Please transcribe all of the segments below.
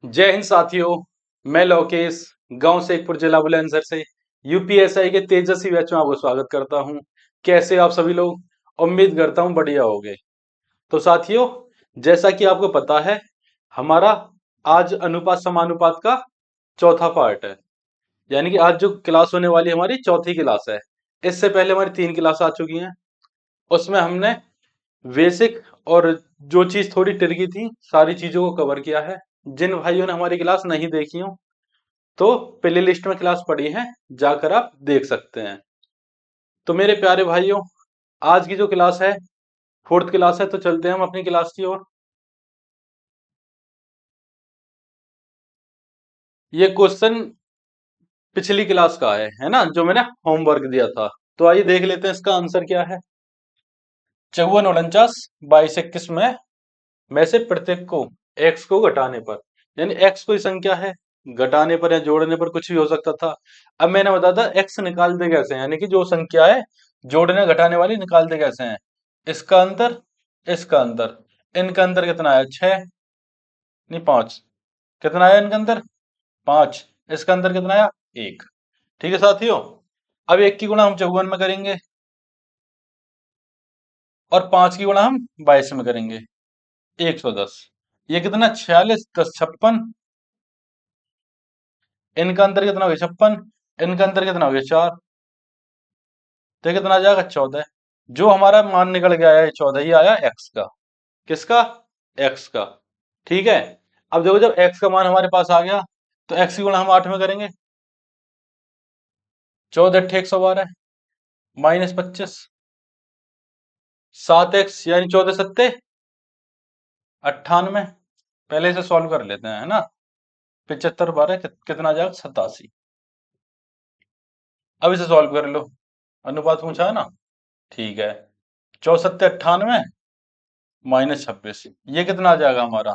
जय हिंद साथियों। मैं लोकेश गांव शेखपुर जिला बुलंदशहर से यूपीएसआई के तेजस्वी बैच में आपको स्वागत करता हूं। कैसे आप सभी लोग? उम्मीद करता हूं बढ़िया होंगे। तो साथियों, जैसा कि आपको पता है, हमारा आज अनुपात समानुपात का चौथा पार्ट है। यानी कि आज जो क्लास होने वाली हमारी चौथी क्लास है। इससे पहले हमारी 3 क्लास आ चुकी हैं। उसमें हमने बेसिक और जो चीज थोड़ी ट्रिकी थी सारी चीजों को कवर किया है। जिन भाइयों ने हमारी क्लास नहीं देखी हो तो प्ले लिस्ट में क्लास पड़ी है, जाकर आप देख सकते हैं। तो मेरे प्यारे भाइयों, आज की जो क्लास है फोर्थ क्लास है, तो चलते हैं हम अपनी क्लास की ओर। ये क्वेश्चन पिछली क्लास का है ना, जो मैंने होमवर्क दिया था। तो आइए देख लेते हैं इसका आंसर क्या है। 54 22 21 में से प्रत्येक को x को घटाने पर, यानी x कोई संख्या है, घटाने पर या जोड़ने पर कुछ भी हो सकता था। अब मैंने बताया था x निकालते कैसे हैं, यानी कि जो संख्या है जोड़ने घटाने वाली निकालते कैसे हैं। इसका अंतर, इसका अंतर, इनका अंतर कितना है? 6 नहीं 5। कितना आया इनका अंतर? 5। इसका अंतर कितना आया? 1। ठीक है साथियों। अब 1 की गुणा हम 54 में करेंगे और 5 की गुणा हम 22 में करेंगे। 110। ये कितना? 46 10 56। इनका अंतर कितना हो गया? 56। इनका अंतर कितना हो गया? 4। तो कितना आ जाएगा? 14। जो हमारा मान निकल के आया है 14, ही आया एक्स का। किसका? एक्स का। ठीक है। अब देखो, जब एक्स का मान हमारे पास आ गया तो एक्स की गुणा हम 8 में करेंगे। 14 अट्ठे 112 माइनस 25, 7x यानी 14 सत्ते 98। पहले से सॉल्व कर लेते हैं, है ना। 75 12 कितना आ जाएगा? 87। अब इसे सॉल्व कर लो। अनुपात पूछा है ना। ठीक है। 64 98 माइनस 26, ये कितना आ जाएगा हमारा?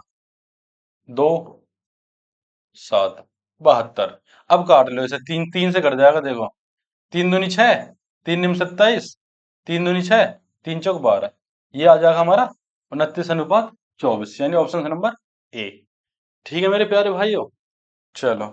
2 7 72। अब काट लो इसे, 3 3 से कट जाएगा। देखो, 3 दूनी 6, 3 निम 27, 3 दूनी 6, 3 चौक 12। ये आ जाएगा हमारा 29:24, यानी ऑप्शन नंबर ए। ठीक है मेरे प्यारे भाइयों। चलो,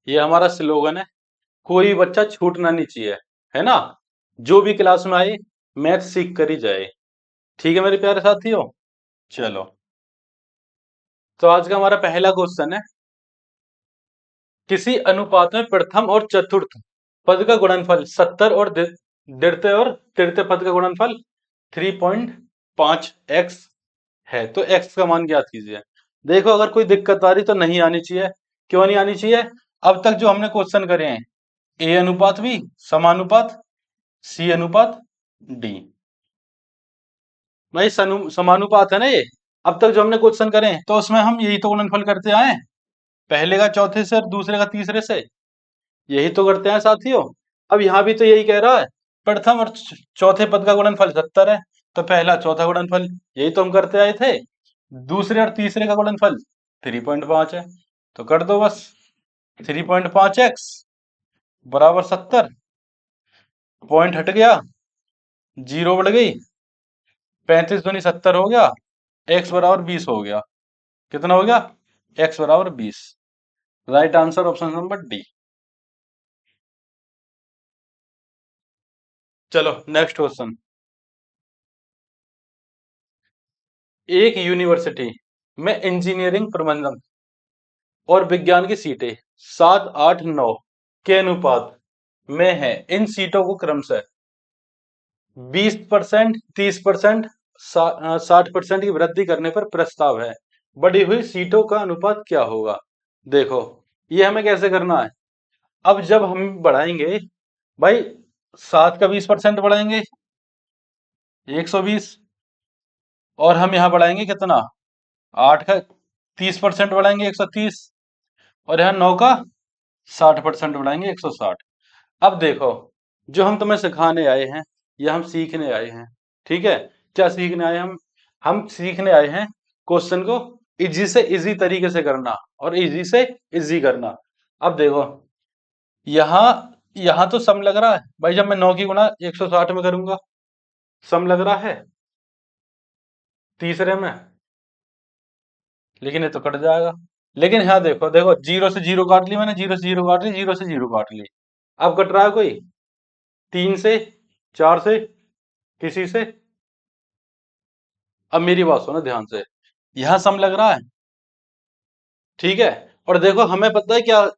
ये हमारा स्लोगन है, कोई बच्चा छूटना नहीं चाहिए, है ना। जो भी क्लास में आए मैथ सीख कर ही जाए। ठीक है मेरे प्यारे साथियों। चलो, तो आज का हमारा पहला क्वेश्चन है, किसी अनुपात में प्रथम और चतुर्थ पद का गुणनफल 70 और द्वितीय और तृतीय पद का गुणनफल 3.5x है, तो x का मान ज्ञात कीजिए। देखो, अगर कोई दिक्कत आ रही तो नहीं आनी चाहिए। क्यों नहीं आनी चाहिए? अब तक जो हमने क्वेश्चन करे हैं, a अनुपात b समानुपात c अनुपात d, भाई समानुपात है ना ये। अब तक जो हमने क्वेश्चन करे हैं तो उसमें हम यही तो गुणनफल करते आए हैं, पहले का चौथे से और दूसरे का तीसरे से, यही तो करते हैं साथियों। अब यहाँ भी तो यही कह रहा है, प्रथम और चौथे पद का गुणनफल 70 है, तो पहला चौथा गुणनफल यही तो हम करते आए थे। दूसरे और तीसरे का गुणनफल 3.5 है, तो कर दो बस। 3.5x बराबर 70, पॉइंट हट गया, जीरो बढ़ गई, 35 दूनी 70 हो गया, x बराबर 20 हो गया। कितना हो गया? x बराबर 20। Right answer option number D. चलो नेक्स्ट क्वेश्चन। एक यूनिवर्सिटी में इंजीनियरिंग प्रबंधन और विज्ञान की सीटें 7 8 9 के अनुपात में है। इन सीटों को क्रमशः 20%, 30%, 60% की वृद्धि करने पर प्रस्ताव है। बढ़ी हुई सीटों का अनुपात क्या होगा? देखो, ये हमें कैसे करना है। अब जब हम बढ़ाएंगे, भाई 7 का 20% बढ़ाएंगे 120, और हम यहाँ बढ़ाएंगे कितना? 8 का 30% बढ़ाएंगे 130, और यहाँ 9 का 60% बढ़ाएंगे 160। अब देखो, जो हम तुम्हें सिखाने आए हैं या हम सीखने आए हैं, ठीक है, क्या सीखने आए हम सीखने आए हैं क्वेश्चन को इजी से इजी तरीके से करना और इजी से इजी करना। अब देखो, यहां यहां तो सम लग रहा है भाई, जब मैं 9 की गुणा 160 में करूंगा सम लग रहा है तीसरे में, लेकिन ये तो कट जाएगा। लेकिन यहाँ देखो देखो, जीरो से जीरो काट ली मैंने, जीरो से जीरो काट ली, जीरो से जीरो काट ली। अब कट रहा है कोई? तीन से, चार से, किसी से? अब मेरी बात सुनो ध्यान से, यहां सम लग रहा है, ठीक है। और देखो हमें पता है क्या,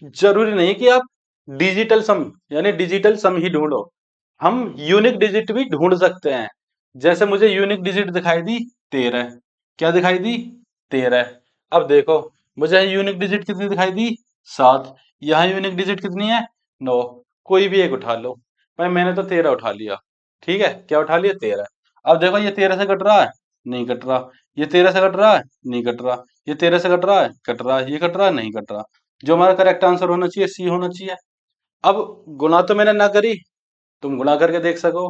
जरूरी नहीं कि आप डिजिटल सम यानी डिजिटल सम ही ढूंढो, हम यूनिक डिजिट भी ढूंढ सकते हैं। जैसे मुझे यूनिक डिजिट दिखाई दी 13, क्या दिखाई दी? 13। अब देखो, मुझे यूनिक डिजिट कितनी दिखाई दी? 7। यहाँ यूनिक डिजिट कितनी है? 9। कोई भी एक उठा लो। भाई मैंने तो 13 उठा लिया, ठीक है, क्या उठा लिया? 13। अब देखो ये 13 से कट रहा है, नहीं कट रहा। ये 13 से कट रहा है, नहीं कट रहा। ये 13 से कट रहा है, कट रहा है। ये कट रहा है, नहीं कट रहा। जो हमारा करेक्ट आंसर होना चाहिए सी होना चाहिए। अब गुणा तो मैंने ना करी, तुम गुणा करके देख सको।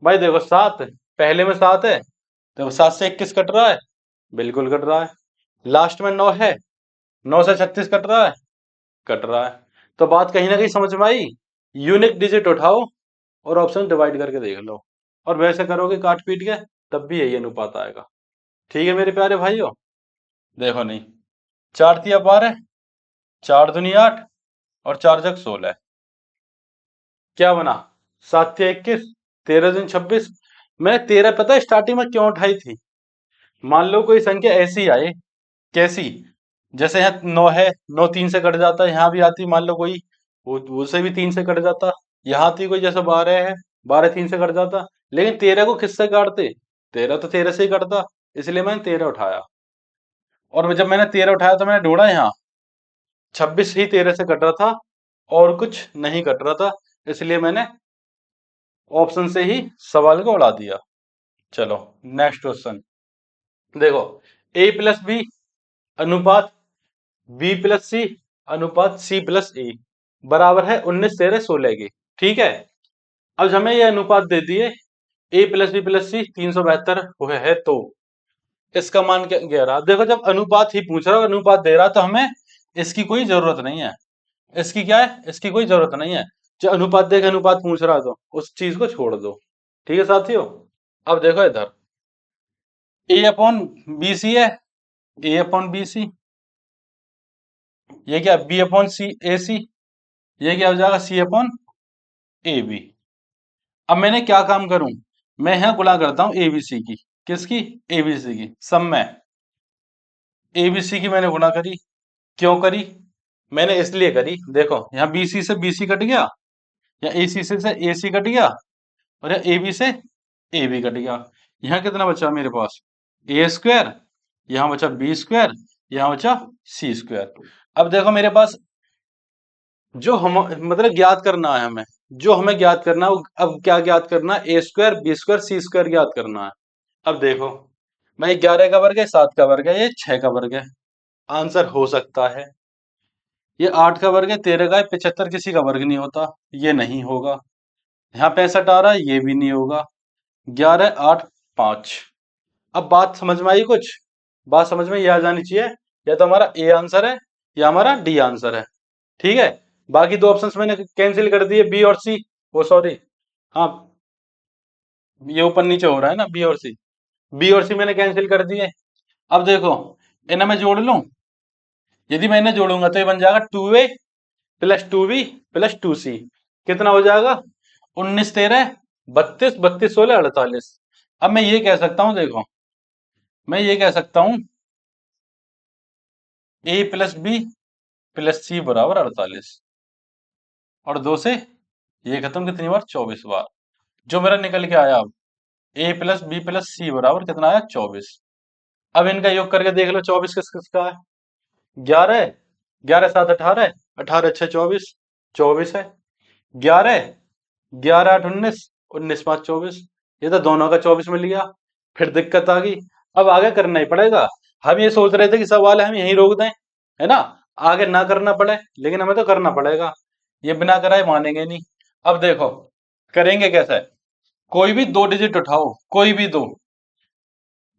भाई देखो 7, पहले में 7 है, देखो 7 से 21 कट रहा है, बिल्कुल कट रहा है। लास्ट में 9 है, 9 से 36 कट रहा है, कट रहा है। तो बात कहीं ना कहीं समझ में आई। यूनिक डिजिट उठाओ और ऑप्शन डिवाइड करके देख लो, और वैसे करोगे काट पीट के, तब भी यही अनुपात आएगा। ठीक है मेरे प्यारे भाइयों, देखो नहीं, 4 तिया 12, 4 दूनी 8, और 4 जग 16, क्या बना? 7 तिया 21, 13 दूनी 26। मैंने 13 पता है स्टार्टिंग में क्यों उठाई थी? मान लो कोई संख्या ऐसी आए, कैसी, जैसे यहाँ 9 है, 9 3 से कट जाता है, यहाँ भी आती मान लो कोई, वो उसे भी 3 से कट जाता। यहाँ आती कोई जैसे 12 है, 12 3 से कट जाता। लेकिन 13 को किससे काटते? 13 तो 13 से ही कटता, इसलिए मैंने 13 उठाया। और जब मैंने 13 उठाया तो मैंने ढूंढा यहाँ 26 ही 13 से कट रहा था, और कुछ नहीं कट रहा था, इसलिए मैंने ऑप्शन से ही सवाल को उड़ा दिया। चलो नेक्स्ट क्वेश्चन देखो, ए प्लस बी अनुपात बी प्लस सी अनुपात सी प्लस ए बराबर है 19 13 16 के, ठीक है। अब हमें ये अनुपात दे दिए, ए प्लस सी 372 हुए है, तो इसका मान क्या कह रहा? देखो जब अनुपात ही पूछ रहा है, अनुपात दे रहा है, तो हमें इसकी कोई जरूरत नहीं है। इसकी क्या है? इसकी कोई जरूरत नहीं है। जो अनुपात देख अनुपात पूछ रहा है तो उस चीज को छोड़ दो, ठीक है साथियों। अब देखो इधर ए अपॉन बी सी है, ए अपॉन बी सी, ये क्या? बी अपॉन सी ए सी, ये क्या हो जाएगा? सी अपॉन ए बी। अब मैंने क्या काम करूं, मैं यहां गुणा करता हूं एबीसी की, किसकी? एबीसी की, सब में एबीसी की मैंने गुणा करी। क्यों करी? मैंने इसलिए करी, देखो यहाँ बीसी से बीसी कट गया, या एसी से एसी कट गया, और यहाँ एबी से एबी कट गया। यहाँ कितना बचा मेरे पास? ए स्क्वायर, यहाँ बचा बी स्क्वायर, यहाँ बचा सी स्क्वायर। अब देखो मेरे पास जो हम मतलब ज्ञात करना है हमें, जो हमें ज्ञात करना है अब क्या ज्ञात करना है? ए स्क्वायर बी स्क्वायर सी स्क्वायर ज्ञात करना है। अब देखो मैं 11 का वर्ग है, 7 का वर्ग है, ये 6 का वर्ग है, आंसर हो सकता है। ये 8 का वर्ग है, 13 का है, 75 किसी का वर्ग नहीं होता, ये नहीं होगा। यहाँ 65 आ रहा है, ये भी नहीं होगा। 11 8 5। अब बात समझ में आई कुछ? बात समझ में ये आ जानी चाहिए, या तो हमारा ए आंसर है या हमारा डी आंसर है, ठीक है। बाकी दो ऑप्शंस मैंने कैंसिल कर दिए, बी और सी। ओ सॉरी, हाँ, ये ऊपर नीचे हो रहा है ना, बी और सी। बी और सी मैंने कैंसिल कर दिए। अब देखो इन्हें मैं जोड़ लूं, यदि मैं इन्हें जोड़ूंगा तो ये बन जाएगा 2a plus 2b plus 2c। कितना हो जाएगा? 19 13 32, 32 16 48। अब मैं ये कह सकता हूं, देखो मैं ये कह सकता हूं a प्लस बी प्लस सी बराबर 48, और दो से ये खत्म कितनी बार? 24 बार। जो मेरा निकल के आया अब, a प्लस बी प्लस सी बराबर कितना आया? 24। अब इनका योग करके देख लो 24 किस किसका है? 11, 11 7 18, 18 6 24, 24 है। 11, 11 8 19, 19 5 24। ये तो दोनों का 24 मिल गया। फिर दिक्कत आ गई, अब आगे करना ही पड़ेगा। हम ये सोच रहे थे कि सवाल है हम यहीं रोक दें, है ना, आगे ना करना पड़े, लेकिन हमें तो करना पड़ेगा, ये बिना कराए मानेंगे नहीं। अब देखो करेंगे कैसे, कोई भी दो डिजिट उठाओ, कोई भी दो।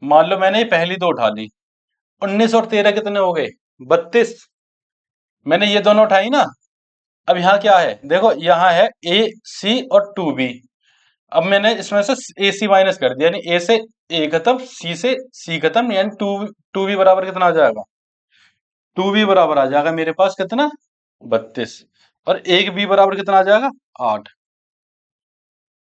मान लो मैंने ये पहली दो उठा ली, 19 और 13 कितने हो गए? 32। मैंने ये दोनों उठाई ना। अब यहाँ क्या है देखो, यहाँ है ए सी और 2 बी। अब मैंने इसमें से ए सी माइनस कर दिया, यानी ए से ए खत्म, सी से सी खत्म, यानी टू टू बी बराबर कितना आ जाएगा? 2b बराबर आ जाएगा मेरे पास कितना? 32। और एक बी बराबर कितना आ जाएगा? 8।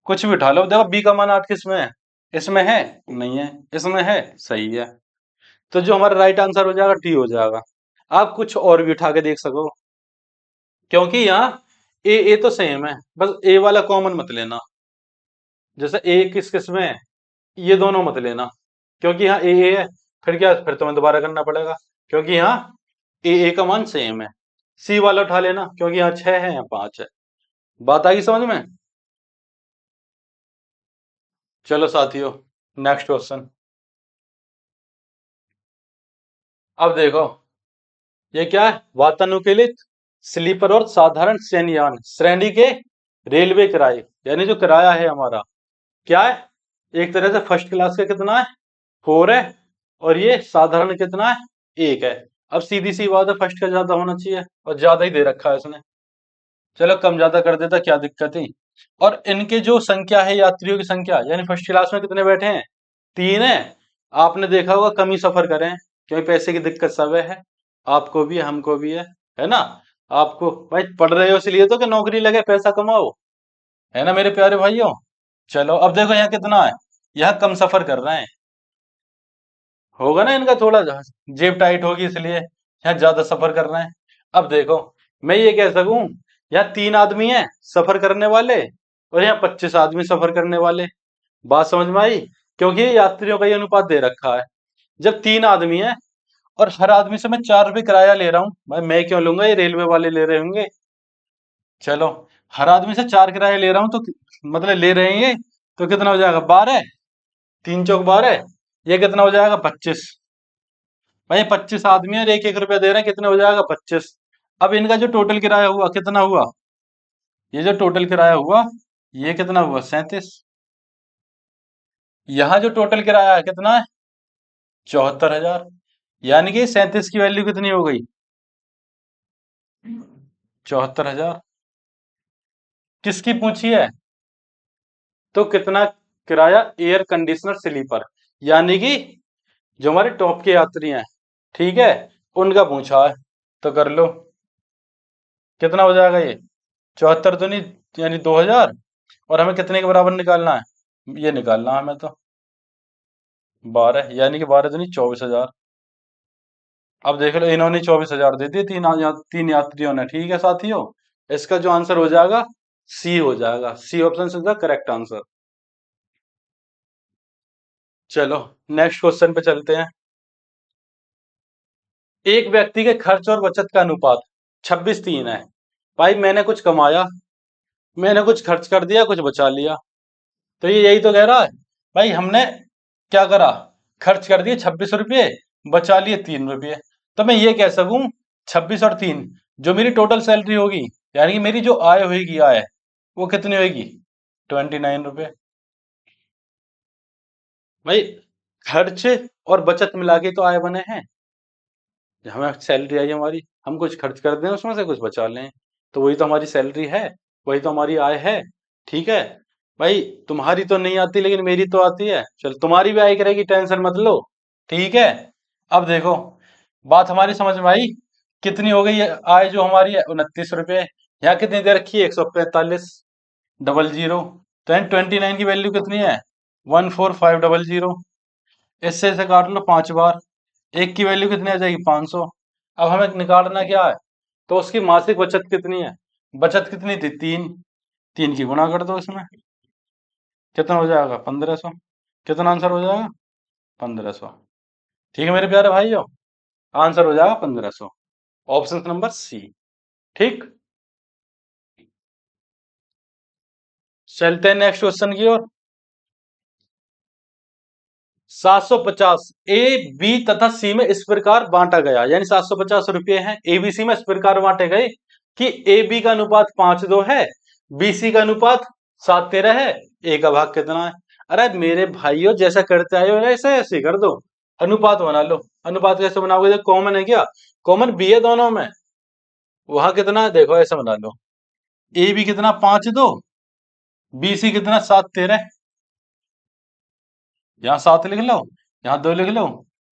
कुछ भी उठा लो, देखो बी का मान 8 किस में है? इसमें है? नहीं है। इसमें है? सही है। तो जो हमारा राइट आंसर हो जाएगा टी हो जाएगा। आप कुछ और भी उठा के देख सको, क्योंकि यहाँ ए तो सेम है, बस ए वाला कॉमन मत लेना। जैसे ए किस किस में है, ये दोनों मत लेना, क्योंकि यहाँ ए है। फिर क्या, फिर तुम्हें दोबारा करना पड़ेगा, क्योंकि यहाँ ए का मान सेम है। सी वाला उठा लेना, क्योंकि यहाँ 6 है, यहाँ 5 है। बात आई समझ में? चलो साथियों, नेक्स्ट क्वेश्चन। अब देखो, ये क्या है? वातानुकूलित स्लीपर और साधारण श्रेणीयान श्रेणी के रेलवे किराए, यानी जो किराया है हमारा क्या है? एक तरह से फर्स्ट क्लास का कितना है? 4 है। और ये साधारण कितना है? 1 है। अब सीधी सी बात है, फर्स्ट का ज्यादा होना चाहिए, और ज्यादा ही दे रखा है इसने। चलो कम ज्यादा कर देता, क्या दिक्कत है। और इनके जो संख्या है, यात्रियों की संख्या, यानी फर्स्ट क्लास में कितने बैठे हैं? 3 है। आपने देखा होगा कम ही सफर करें, क्योंकि पैसे की दिक्कत सब है। आपको भी है, हमको भी है ना? आपको भाई पढ़ रहे हो इसलिए तो कि नौकरी लगे, पैसा कमाओ, है ना मेरे प्यारे भाइयों? चलो अब देखो यहाँ कितना है, यहाँ कम सफर कर रहे हैं, होगा ना इनका थोड़ा जेब टाइट होगी इसलिए यहाँ ज्यादा सफर कर रहे हैं। अब देखो, मैं ये कह सकूं, यहाँ 3 आदमी हैं सफर करने वाले, और यहाँ 25 आदमी सफर करने वाले। बात समझ में आई? क्योंकि ये यात्रियों का ये अनुपात दे रखा है। जब 3 आदमी हैं और हर आदमी से मैं 4 रुपये किराया ले रहा हूँ, भाई मैं क्यों लूंगा, ये रेलवे वाले ले रहे होंगे। चलो, हर आदमी से 4 किराया ले रहा हूँ, तो मतलब ले रहे हैं ये, तो कितना हो जाएगा? 12। 3 चौक 12। ये कितना हो जाएगा? 25। भाई 25 आदमी है और 1-1 रुपया दे रहे हैं, कितने हो जाएगा? 25। अब इनका जो टोटल किराया हुआ कितना हुआ? ये जो टोटल किराया हुआ, ये कितना हुआ? 37। यहाँ जो टोटल किराया है कितना है? 74,000। यानी कि 37 की वैल्यू कितनी हो गई? 74,000। किसकी पूछी है? तो कितना किराया एयर कंडीशनर स्लीपर, यानी कि जो हमारे टॉप के यात्री हैं, ठीक है, उनका पूछा है। तो कर लो, कितना हो जाएगा ये? 74 तो नहीं, यानी 2,000। और हमें कितने के बराबर निकालना है? ये निकालना है हमें तो 12, यानी कि 12 तो नहीं, 24,000। अब देख लो, इन्होंने 24,000 दे दिए, तीन यात्रियों ने। ठीक है साथियों, इसका जो आंसर हो जाएगा सी हो जाएगा। C option is the correct answer. चलो नेक्स्ट क्वेश्चन पे चलते हैं। एक व्यक्ति के खर्च और बचत का अनुपात 26:3 है। भाई मैंने कुछ कमाया, मैंने कुछ खर्च कर दिया, कुछ बचा लिया, तो ये यही तो कह रहा है। भाई हमने क्या करा? खर्च कर दिए 26 रुपये, बचा लिए 3 रुपये। तो मैं ये कह सकूं, 26 और 3, जो मेरी टोटल सैलरी होगी, यानी कि मेरी जो आय होगी, आय वो कितनी होगी? 29 रुपये। भाई खर्च और बचत मिला के तो आय बने हैं। हमें सैलरी आई हमारी, हम कुछ खर्च कर दें, उसमें से कुछ बचा लें, तो वही तो हमारी सैलरी है, वही तो हमारी आय है। ठीक है भाई, तुम्हारी तो नहीं आती, लेकिन मेरी तो आती है। चल तुम्हारी भी आय करेगी, टेंशन मत लो। ठीक है, अब देखो, बात हमारी समझ में आई। कितनी हो गई है आय जो हमारी है? 29 रुपये। यहाँ कितनी दे रखी है? 145,000। तो 29 की वैल्यू कितनी है? 145,000। इससे इसे काट लो 5 बार, एक की वैल्यू कितनी आ जाएगी? 500। अब हमें निकालना क्या है? तो उसकी मासिक बचत कितनी है? बचत कितनी थी? 3। 3 की गुणा कर दो इसमें, कितना हो जाएगा? 1500। कितना आंसर हो जाएगा? 1500। ठीक है मेरे प्यारे भाइयों, आंसर हो जाएगा 1500, ऑप्शन नंबर सी। ठीक, चलते हैं नेक्स्ट क्वेश्चन की ओर। 750 ए बी तथा सी में इस प्रकार बांटा गया, यानी 750 रुपये हैं एबीसी में, इस प्रकार बांटे गए कि ए बी का अनुपात 5:2 है, बी सी का अनुपात 7:13 है, ए का भाग कितना है? अरे मेरे भाइयों, जैसा करते आए हो ऐसे ऐसे कर दो, अनुपात बना लो। अनुपात कैसे बनाओगे? देखो कॉमन है क्या? कॉमन बी है दोनों में। वहां कितना है देखो, ऐसे बना लो। ए बी कितना 5 2, बी सी कितना 7 13। यहाँ 7 लिख लो, यहाँ 2 लिख लो।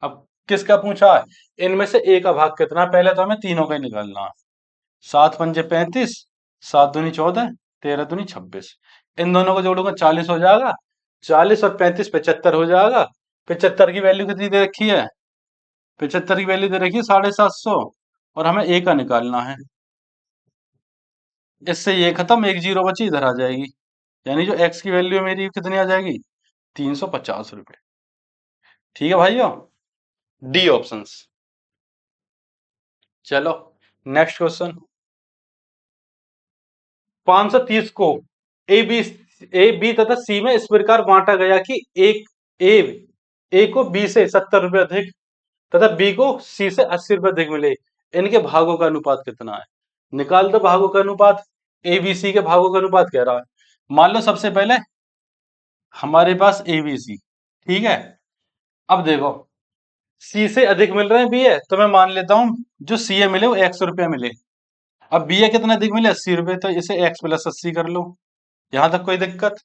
अब किसका पूछा है? इनमें से ए का भाग कितना है? पहले तो हमें तीनों का ही निकालना है। 7 5 35, 7 दूनी 14, 13 दूनी 26। इन दोनों को जोड़ूंगा 40 हो जाएगा। 40 और 35 75 हो जाएगा। 75 की वैल्यू कितनी दे रखी है? 75 की वैल्यू दे रखी है 750, और हमें ए का निकालना है। इससे ये खत्म, एक जीरो बची इधर आ जाएगी। यानी जो एक्स की वैल्यू है मेरी कितनी आ जाएगी? 350 रुपये। ठीक है भाइयों, डी ऑप्शंस। चलो नेक्स्ट क्वेश्चन। 530 को ए बी तथा सी में इस प्रकार बांटा गया कि एक ए ए को बी से 70 रुपये अधिक तथा बी को सी से 80 रुपये अधिक मिले। इनके भागों का अनुपात कितना है? निकाल दो भागों का अनुपात। ए बी सी के भागों का अनुपात कह रहा है। मान लो सबसे पहले हमारे पास ए बी सी, ठीक है। अब देखो सी से अधिक मिल रहे हैं बी है, तो मैं मान लेता हूं जो सी ए मिले वो 100 रुपया मिले। अब बी ए कितना अधिक मिले? 80 रुपये, तो इसे एक्स प्लस 80 कर लो। यहां तक कोई दिक्कत?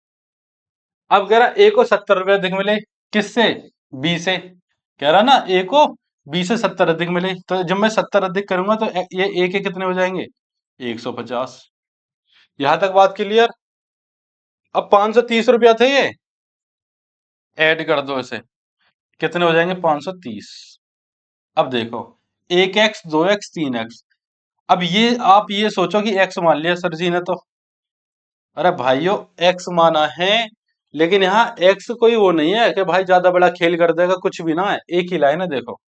अब कह रहा ए को 70 रुपये अधिक मिले। किससे? बी से। कह रहा ना ए को बी से 70 अधिक मिले, तो जब मैं 70 अधिक करूंगा तो ये ए के कितने हो जाएंगे? 150। यहां तक बात क्लियर? अब 530 रुपया थे ये, ऐड कर दो इसे, कितने हो जाएंगे? 530। अब देखो 1x 2x 3x। अब ये आप ये सोचो कि x मान लिया सर जी ने, तो अरे भाइयों x माना है, लेकिन यहाँ x कोई वो नहीं है कि भाई ज्यादा बड़ा खेल कर देगा, कुछ भी ना है, एक ही लाइन है। देखो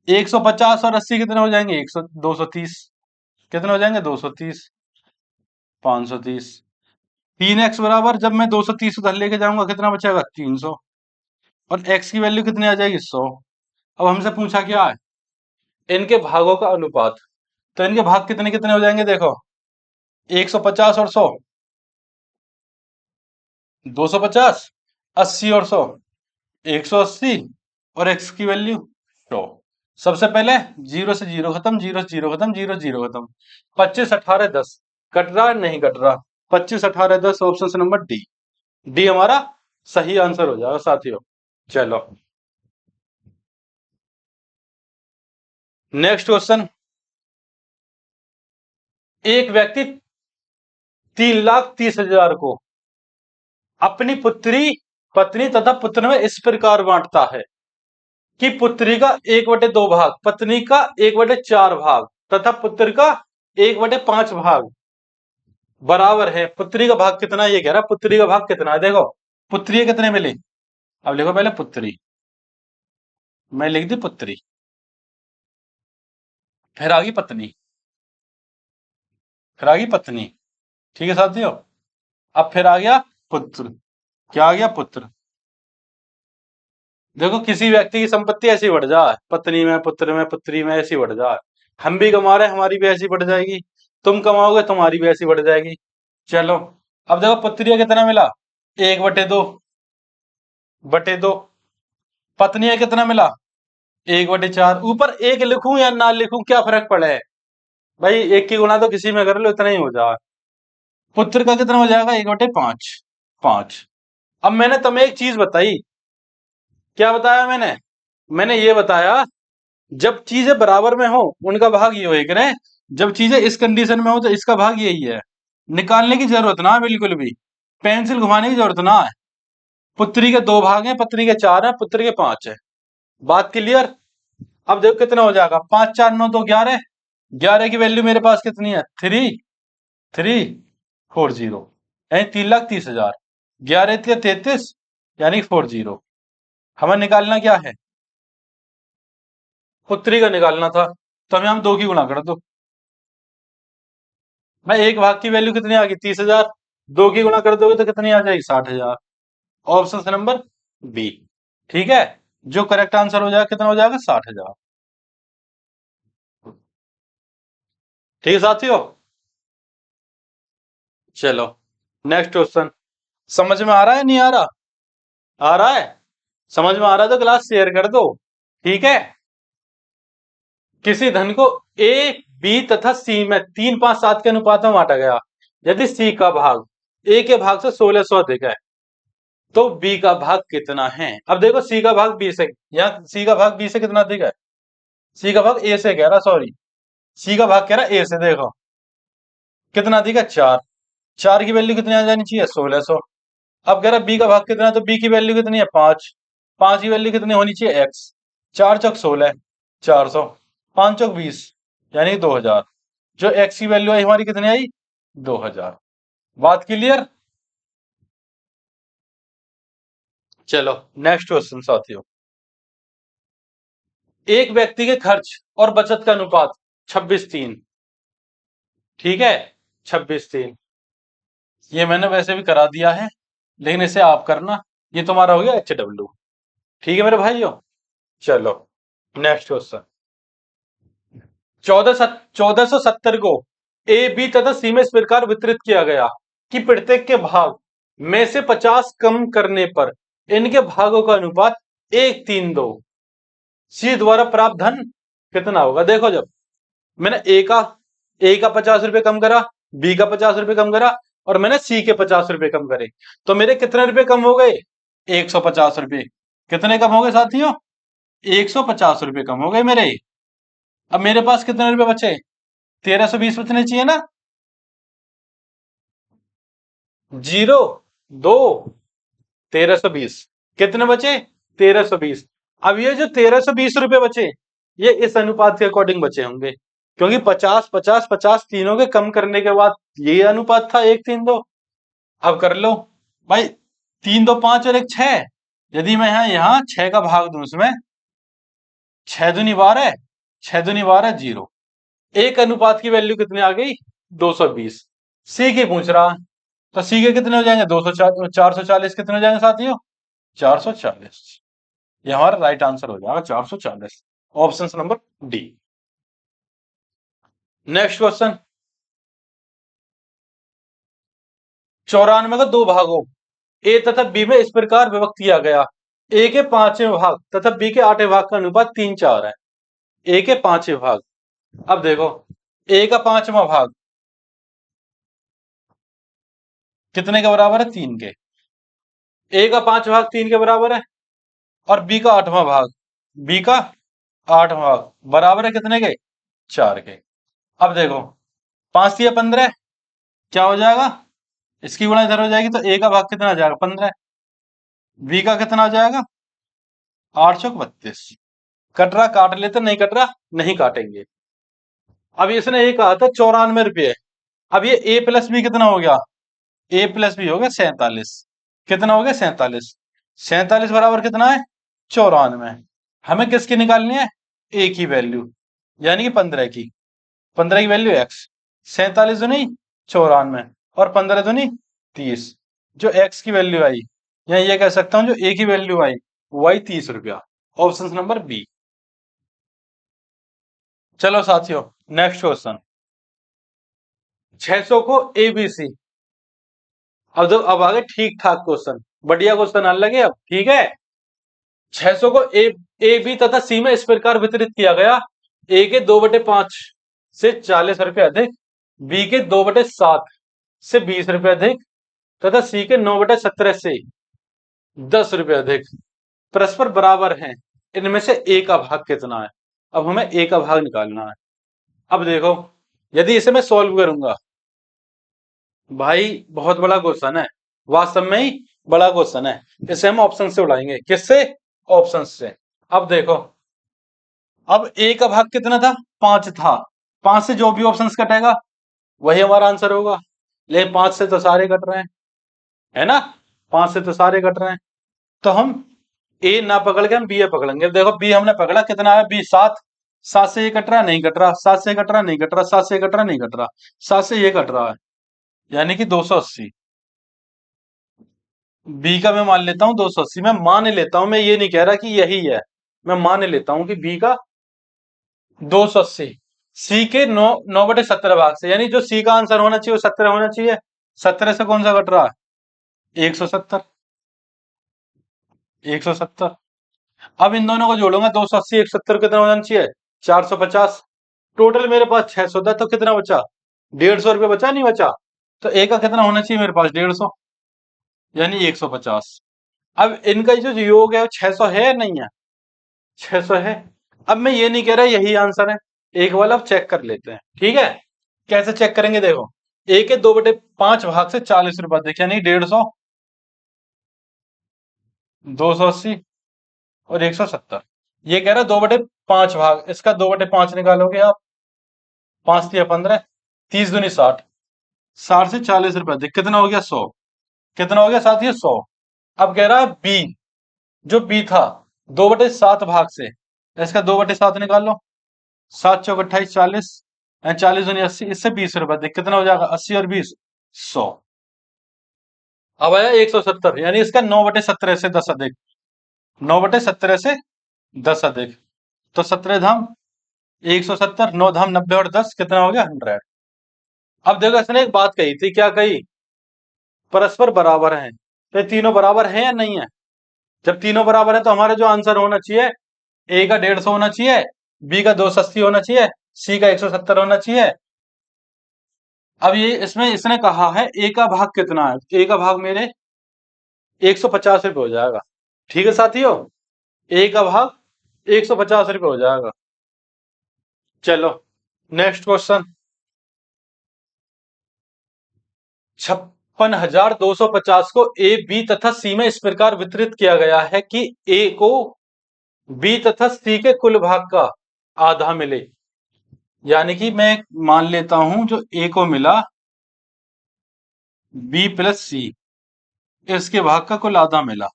150 और 80 कितने हो जाएंगे? 100 230। कितने हो जाएंगे? 230 530। 3x बराबर, जब मैं 230 उधर लेके जाऊंगा कितना बचेगा? 300। और x की वैल्यू कितनी आ जाएगी? 100। अब हमसे पूछा क्या है? इनके भागों का अनुपात। तो इनके भाग कितने कितने हो जाएंगे? देखो 150 और 100, 250, 80 और 100, 180, और x की वैल्यू 100। सबसे पहले जीरो से जीरो खत्म, जीरो से जीरो खत्म, जीरो से जीरो खत्म। 25 18 10 कट रहा? नहीं कट रहा। 25 18 10, ऑप्शन नंबर डी। डी हमारा सही आंसर हो जाएगा साथियों। चलो नेक्स्ट क्वेश्चन। एक व्यक्ति 3,30,000 को अपनी पुत्री पत्नी तथा पुत्र में इस प्रकार बांटता है कि पुत्री का 1/2 भाग, पत्नी का 1/4 भाग तथा पुत्र का 1/5 भाग बराबर है। पुत्री का भाग कितना है? ये कह रहा है पुत्री का भाग कितना है। देखो पुत्री कितने मिले? अब लिखो पहले पुत्री, मैं लिख दी पुत्री, फिर आ गई पत्नी, फिर आ गई पत्नी। ठीक है साथियों। अब फिर आ गया पुत्र। क्या आ गया? पुत्र। देखो किसी व्यक्ति की संपत्ति ऐसी बढ़ जाए, पत्नी में पुत्र में पुत्री में ऐसी बढ़ जाए, हम भी कमा रहे हैं हमारी भी ऐसी बढ़ जाएगी, तुम कमाओगे तुम्हारी भी ऐसी बढ़ जाएगी। चलो अब देखो पुत्री का कितना मिला? 1/2 पत्नी का कितना मिला? 1/4। ऊपर एक लिखूं या ना लिखूं क्या फर्क पड़े? भाई एक की गुना तो किसी में कर लो, इतना ही हो जाए। पुत्र का कितना हो जाएगा? 1/5। 5। अब मैंने तुम्हें एक चीज बताई। क्या बताया मैंने? मैंने ये बताया जब चीजें बराबर में हो उनका भाग ये होएगा ना। जब चीजें इस कंडीशन में हो तो इसका भाग यही है। निकालने की जरूरत ना है बिल्कुल भी, पेंसिल घुमाने की जरूरत ना है। पुत्री के 2 भाग हैं, पत्नी के 4 हैं, पुत्र के 5 है। बात क्लियर? अब देखो कितना हो जाएगा? 5 4 9 तो 11। 11 की वैल्यू मेरे पास कितनी है? 3,340, यानी 3,30,000। 11 33, यानी 40। हमें निकालना क्या है? पुत्री का निकालना था, तो हमें हम 2 की गुणा कर दो। भाई 1 भाग की वैल्यू कितनी आ गई? 30,000। 2 की गुणा कर दोगे तो कितनी आ जाएगी? 60,000। Option number B. ठीक है, जो करेक्ट आंसर हो जाएगा कितना हो जाएगा? 60,000। ठीक है साथियों। चलो नेक्स्ट क्वेश्चन। समझ में आ रहा है नहीं आ रहा? आ रहा है? समझ में आ रहा है तो क्लास शेयर कर दो। ठीक है। किसी धन को ए, बी तथा सी में 3, 5, 7 के अनुपात में बांटा गया। यदि सी का भाग ए के भाग से 1600 अधिक है तो बी का भाग कितना है। अब देखो सी का भाग बी से, यहाँ सी का भाग बी से कितना अधिक है, सी का भाग ए से कह रहा, सॉरी, सी का भाग कह रहा ए से। देखो कितना अधिक है, 4। 4 की वैल्यू कितनी आ जानी चाहिए, 1600। अब कह रहा बी का भाग कितना है, तो बी की वैल्यू कितनी है, 5। 5 की वैल्यू कितनी होनी चाहिए, एक्स। 4 चौक 16, 400, 5 चौक 20, यानी 2000। जो एक्स की वैल्यू आई हमारी कितनी आई, 2000। बात क्लियर। चलो नेक्स्ट क्वेश्चन साथियों। एक व्यक्ति के खर्च और बचत का अनुपात 26:3। ठीक है, 26:3। ये मैंने वैसे भी करा दिया है, लेकिन इसे आप करना। ये तुम्हारा हो गया HW। ठीक है मेरे भाइयों। चलो नेक्स्ट क्वेश्चन। 1470 को ए, बी तथा सी में इस प्रकार वितरित किया गया कि प्रत्येक के भाग में से 50 कम करने पर इनके भागों का अनुपात 1:3:2। सी द्वारा प्राप्त धन कितना होगा। देखो जब मैंने ए का 50 रुपए कम करा, बी का 50 रुपए कम करा और मैंने सी के 50 रुपए कम करे, तो मेरे कितने रुपए कम हो गए, 150 रुपए। कितने कम हो गए साथियों, 150 रुपए कम हो गए मेरे। अब मेरे पास कितने रुपए बचे, 1320 बचने चाहिए ना। 0, 2, 1320। कितने बचे, 1320। अब ये जो 1320 रुपए बचे, ये इस अनुपात के अकॉर्डिंग बचे होंगे, क्योंकि 50, 50, 50 तीनों के कम करने के बाद ये अनुपात था 1:3:2। अब कर लो भाई, 3, 2, 5 और 1, 6। यदि मैं यहाँ 6 का भाग दूं इसमें, 6 दूनी 12, 6 दूनी 12, 0। एक अनुपात की वैल्यू कितनी आ गई, 220। सी की पूछ रहा, तो सी के कितने हो जाएंगे, 440। कितने हो जाएंगे साथियों, 440। ये हमारा राइट आंसर हो जाएगा, 440। Option number D. Next question. 94 को दो भागों ए तथा बी में इस प्रकार विभक्त किया गया। ए के 5वें भाग तथा बी के 8वें भाग का अनुपात 3:4 है। ए के 5वें भाग, अब देखो ए का 5वां भाग कितने के बराबर है, 3 के। ए का 5वां भाग 3 के बराबर है, और बी का 8वां भाग, बी का 8वां भाग बराबर है कितने के, 4 के। अब देखो 5×3 = 15, क्या हो जाएगा, इसकी गुणा इधर हो जाएगी, तो ए का भाग कितना आ जाएगा, 15। बी का कितना आ जाएगा, 8×4 = 32। कट रहा काट लेते, नहीं कट रहा नहीं काटेंगे। अब इसने ये कहा था 94 रुपये। अब ये ए प्लस बी कितना हो गया, ए प्लस बी हो गया 47। कितना हो गया, 47। 47 बराबर कितना है, 94। हमें किसकी निकालनी है, ए की वैल्यू, यानी कि 15 की। 15 की वैल्यू एक्स। 47 दूनी 94 और 15 दूनी 30। जो एक्स की वैल्यू आई, या ये कह सकता हूं जो ए की वैल्यू आई, वो आई 30 रुपया। Option number B. चलो साथियों नेक्स्ट क्वेश्चन। 600 को ए बी सी, अब आगे ठीक ठाक क्वेश्चन, बढ़िया क्वेश्चन आने लगे अब। ठीक है, 600 को ए बी तथा सी में इस प्रकार वितरित किया गया। ए के 2/5 से 40 रुपए अधिक, बी के 2/7 से 20 रुपए अधिक तथा सी के 9/17 से 10 रुपए अधिक परस्पर बराबर हैं। इनमें से ए का भाग कितना है। अब हमें ए का भाग निकालना है। अब देखो यदि इसे मैं सॉल्व करूंगा, भाई बहुत बड़ा क्वेश्चन है, वास्तव में ही बड़ा क्वेश्चन है। इसे हम ऑप्शन से उड़ाएंगे, किससे, ऑप्शन से। अब देखो, अब ए का भाग कितना था, 5 था। 5 से जो भी ऑप्शन कटेगा वही हमारा आंसर होगा, लेकिन 5 से तो सारे कट रहे हैं, है ना। 5 से तो सारे कट रहे हैं, तो हम ए ना पकड़ के हम बी पकड़ेंगे। देखो बी हमने पकड़ा, कितना है बी, 7। 7 से ये कट रहा नहीं कट रहा, 7 से कट रहा नहीं कट रहा, 7 से कट रहा नहीं कट रहा, 7 से ये कट रहा है, यानी कि 280। बी का मैं मान लेता हूं 280, मैं मान लेता हूं, मैं ये नहीं कह रहा कि यही है, मैं मान लेता हूं कि बी का 280 सी के 9/17 भाग से, यानी जो सी का आंसर होना चाहिए वो 17 होना चाहिए। 17 से कौन सा कट रहा है, 170। 170। अब इन दोनों को जोड़ूंगा, 280 170 कितना हो जाना चाहिए, 450। टोटल मेरे पास 600 था, तो कितना बचा? 150 रुपये बचा, नहीं बचा? तो ए का कितना होना चाहिए मेरे पास? 150, यानी 150। अब इनका जो योग है वो 600 है या नहीं है? 600 है। अब मैं ये नहीं कह रहा यही आंसर है, एक वाला अब चेक कर लेते हैं, ठीक है? कैसे चेक करेंगे? देखो, ए के 2/5 भाग से 40 रुपए देखिए, यानी 150, 280 और 170। ये कह रहा है 2/5 भाग, इसका 2/5 निकालोगे आप, 5 × 3 = 15, 30 × 2 = 60, 60 से 40 रुपए देख कितना हो गया? 100। कितना हो गया साथियों? 100। अब कह रहा है बी, जो बी था 2/7 भाग से, इसका 2/7 निकाल लो, 7 × 4 = 28, 40, 40 × 2 = 80, इससे 20 रुपए देख कितना हो जाएगा? 80 और 20, 100। अब आया 170, यानी इसका 9/17 से 10 अधिक, 9/17 से 10 अधिक, तो 17 धाम 170, 9 धाम 90 और 10 कितना हो गया? 100। अब देखो, इसने एक बात कही थी, क्या कही? परस्पर बराबर हैं। तो ये तीनों बराबर हैं या नहीं है? जब तीनों बराबर है तो हमारा जो आंसर होना चाहिए, ए का 150 होना चाहिए, बी का 280 होना चाहिए, सी का 170 होना चाहिए। अब ये इसमें इसने कहा है ए का भाग कितना है? ए का भाग मेरे 150 रुपये हो जाएगा, ठीक है साथियों? ए का भाग 150 रुपये हो जाएगा। चलो नेक्स्ट क्वेश्चन। 56,250 को ए, बी तथा सी में इस प्रकार वितरित किया गया है कि ए को बी तथा सी के कुल भाग का आधा मिले। यानी कि मैं मान लेता हूं, जो ए को मिला बी प्लस सी, इसके भाग का कुल आधा मिला,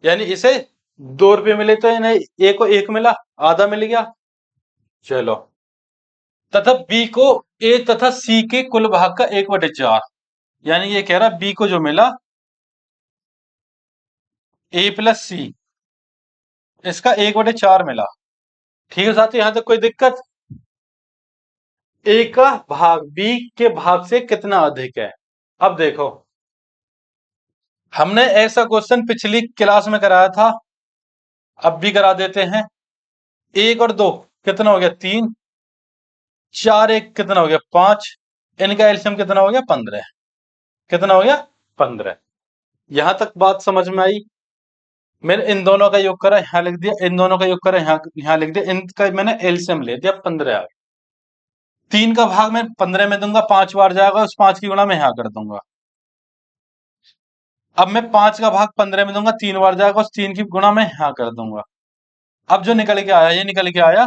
यानी इसे 2 रुपये मिले, तो इन्हें ए को 1 मिला, आधा मिल गया। चलो, तथा बी को ए तथा सी के कुल भाग का 1/4, यानी ये कह रहा बी को जो मिला ए प्लस सी, इसका 1/4 मिला। ठीक है साथी, यहां तक कोई दिक्कत? ए का भाग बी के भाग से कितना अधिक है? अब देखो, हमने ऐसा क्वेश्चन पिछली क्लास में कराया था, अब भी करा देते हैं। 1 और 2 कितना हो गया? 3, 4 1 कितना हो गया? 5, इनका एलसीएम कितना हो गया? 15। कितना हो गया? 15। यहां तक बात समझ में आई? मैंने इन दोनों का योग करा, यहां लिख दिया, इन दोनों का योग करा, यहां लिख दिया, इनका मैंने एलसीएम ले दिया, 15 आ गया। 3 का भाग मैं 15 में दूंगा, 5 बार जाएगा, उस 5 की गुणा मैं यहां कर दूंगा। अब मैं 5 का भाग 15 में दूंगा, 3 बार जाएगा, उस 3 की गुणा मैं यहां कर दूंगा। अब जो निकल के आया, ये निकल के आया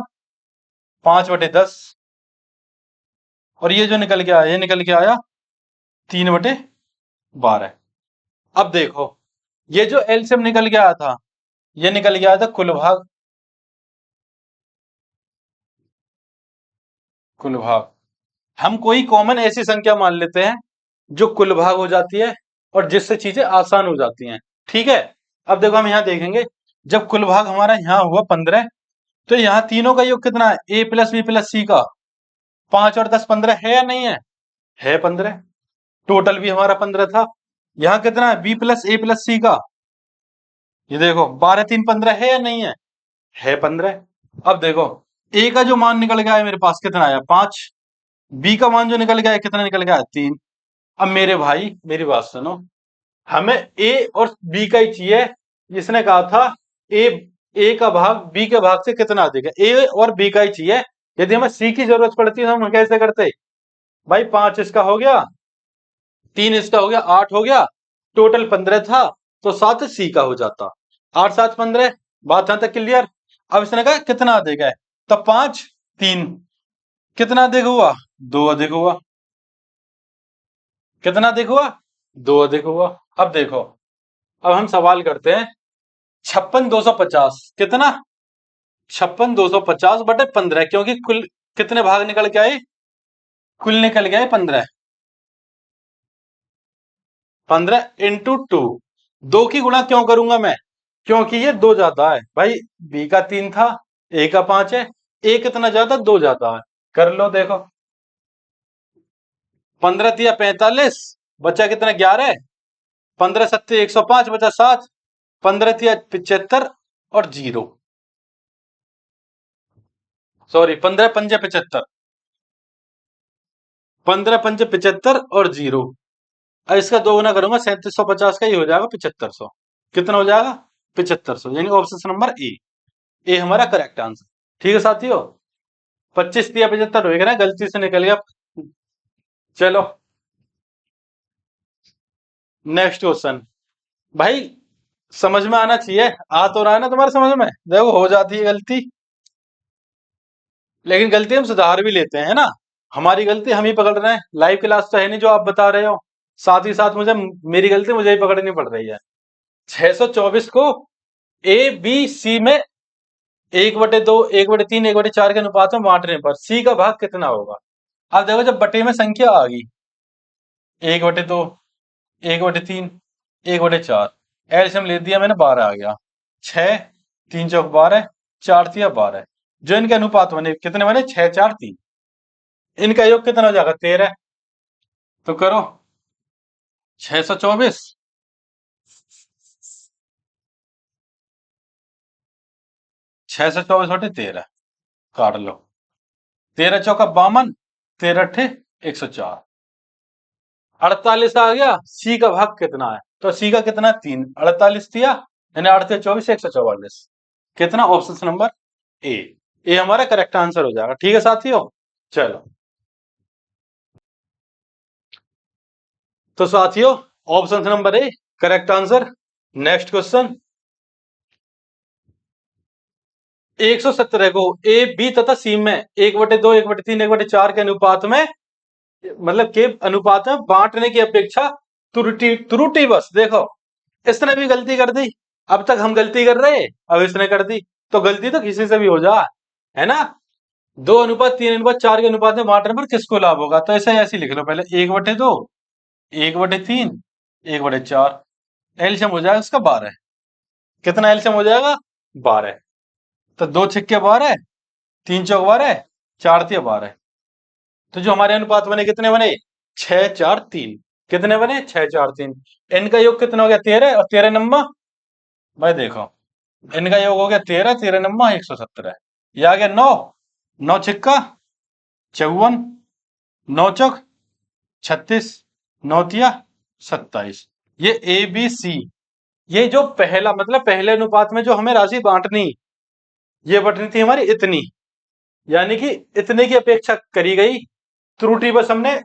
5/10, और ये जो निकल के आया, ये निकल के आया 3/12। अब देखो, ये जो एलसीएम निकल के आया था, ये निकल के आया था कुल भाग। कुल भाग हम कोई कॉमन ऐसी संख्या मान लेते हैं जो कुल भाग हो जाती है और जिससे चीजें आसान हो जाती हैं, ठीक है? अब देखो, हम यहां देखेंगे, जब कुल भाग हमारा यहां हुआ 15, तो यहाँ तीनों का योग कितना है? ए प्लस बी प्लस सी का 5 और 10 15 है या नहीं है? है 15। टोटल भी हमारा 15 था। यहाँ कितना है? बी प्लस ए प्लस सी का, ये देखो 12 3 15 है या नहीं है? है 15। अब देखो, ए का जो मान निकल गया है मेरे पास कितना आया? 5। बी का मान जो निकल गया है कितना निकल गया है? 3। अब मेरे भाई मेरी बात सुनो, हमें ए और बी का ही चाहिए। इसने कहा था ए, ए का भाग बी के भाग से कितना अधिक है, ए और बी का ही चाहिए। यदि हमें सी की जरूरत पड़ती है तो हम कैसे करते? भाई 5 इसका हो गया, 3 इसका हो गया, 8 हो गया, टोटल 15 था, तो 7 सी का हो जाता। 8 7 15, बात यहां तक क्लियर? अब इसने कहा कितना अधिक है, तो 5 3 कितना अधिक हुआ? 2 अधिक हुआ। कितना अधिक हुआ? 2 अधिक हुआ। अब देखो, अब हम सवाल करते हैं, 56,250 कितना? 56,250/15, क्योंकि कुल कितने भाग निकल के आए? कुल निकल गए 15। 15 इंटू 2, 2 की गुणा क्यों करूंगा मैं? क्योंकि ये 2 ज्यादा है भाई, बी का 3 था, ए का 5 है, ए कितना ज्यादा? 2 ज्यादा है। कर लो, देखो, 15 तिया 45, बचा कितना? 11। 15 सत्ते 105, बचा 7। 15 तिया 75 और 0। सॉरी, 15 पंजे 75, 15 पंजे 75 और जीरो। अब इसका दोगुना करूंगा, 3750 का, ये हो जाएगा 7500। कितना हो जाएगा? 7500, यानी ऑप्शन नंबर ए हमारा करेक्ट आंसर। ठीक है साथियों, 25 दिया 75 हो गया ना, गलती से निकल गया। चलो नेक्स्ट क्वेश्चन। भाई समझ में आना चाहिए, आ तो रहा है ना तुम्हारे समझ में? देखो हो जाती है गलती, लेकिन गलती हम सुधार भी लेते हैं, है ना। हमारी गलती हम ही पकड़ रहे हैं, लाइव क्लास तो है नहीं जो आप बता रहे हो। साथ ही साथ मुझे मेरी गलती मुझे ही पकड़नी पड़ रही है। 624 को ए बी सी में 1/2, 1/3, 1/4 के अनुपात में बांटने पर सी का भाग कितना होगा? अब देखो, जब बटे में संख्या आ गई, 1/2, 1/3, 1/4, एलसीएम ले दिया मैंने, 12 आ गया। 6, 3 चौक 12, 4 तिया 12। जो इनके अनुपात बने कितने बने? 6, 4, 3। इनका योग कितना हो जाएगा? 13। तो करो, 624, 624/13 काट लो। 13 चौका 52, 13 अट्ठे 104, 48 आ गया। सी का भाग कितना है? तो सी का कितना? 3। 48 दिया, यानी 8 से 24, 144। कितना? Option number A. ए हमारा करेक्ट आंसर हो जाएगा। ठीक है साथियों, चलो। तो साथियों, option number A correct answer. Next question. 117 को ए बी तथा सी में 1/2, 1/3, 1/4 के अनुपात में, मतलब के अनुपात में बांटने की अपेक्षा त्रुटि त्रुटि बस देखो, इसने भी गलती कर दी। अब तक हम गलती कर रहे, अब इसने कर दी। तो गलती तो किसी से भी हो जा, है ना। 2:3:4 के अनुपात में बांटने पर किसको लाभ होगा? तो ऐसे ऐसे लिख लो पहले, 1/2, 1/3, 1/4। एलसीएम हो जाएगा उसका 12। कितना एलसीएम हो जाएगा? 12। तो 2 छिक्के 12, 3 चौक 12, 4 तिया 12। तो जो हमारे अनुपात बने कितने बने? 6, 4, 3। कितने बने? 6, 4, 3। इनका योग कितना हो गया? 13, और 13 नम्मा, भाई देखो, इनका योग हो गया 13, 13 नम्मा 117। ये आ गया 9, 9 छिक्का 54, 9 चौक 36, 9 तिया 27। ये ए बी सी, ये जो पहला मतलब पहले अनुपात में जो हमें राशि बांटनी, ये बटनी थी हमारी इतनी, यानी कि इतने की अपेक्षा करी गई। त्रुटि बस हमने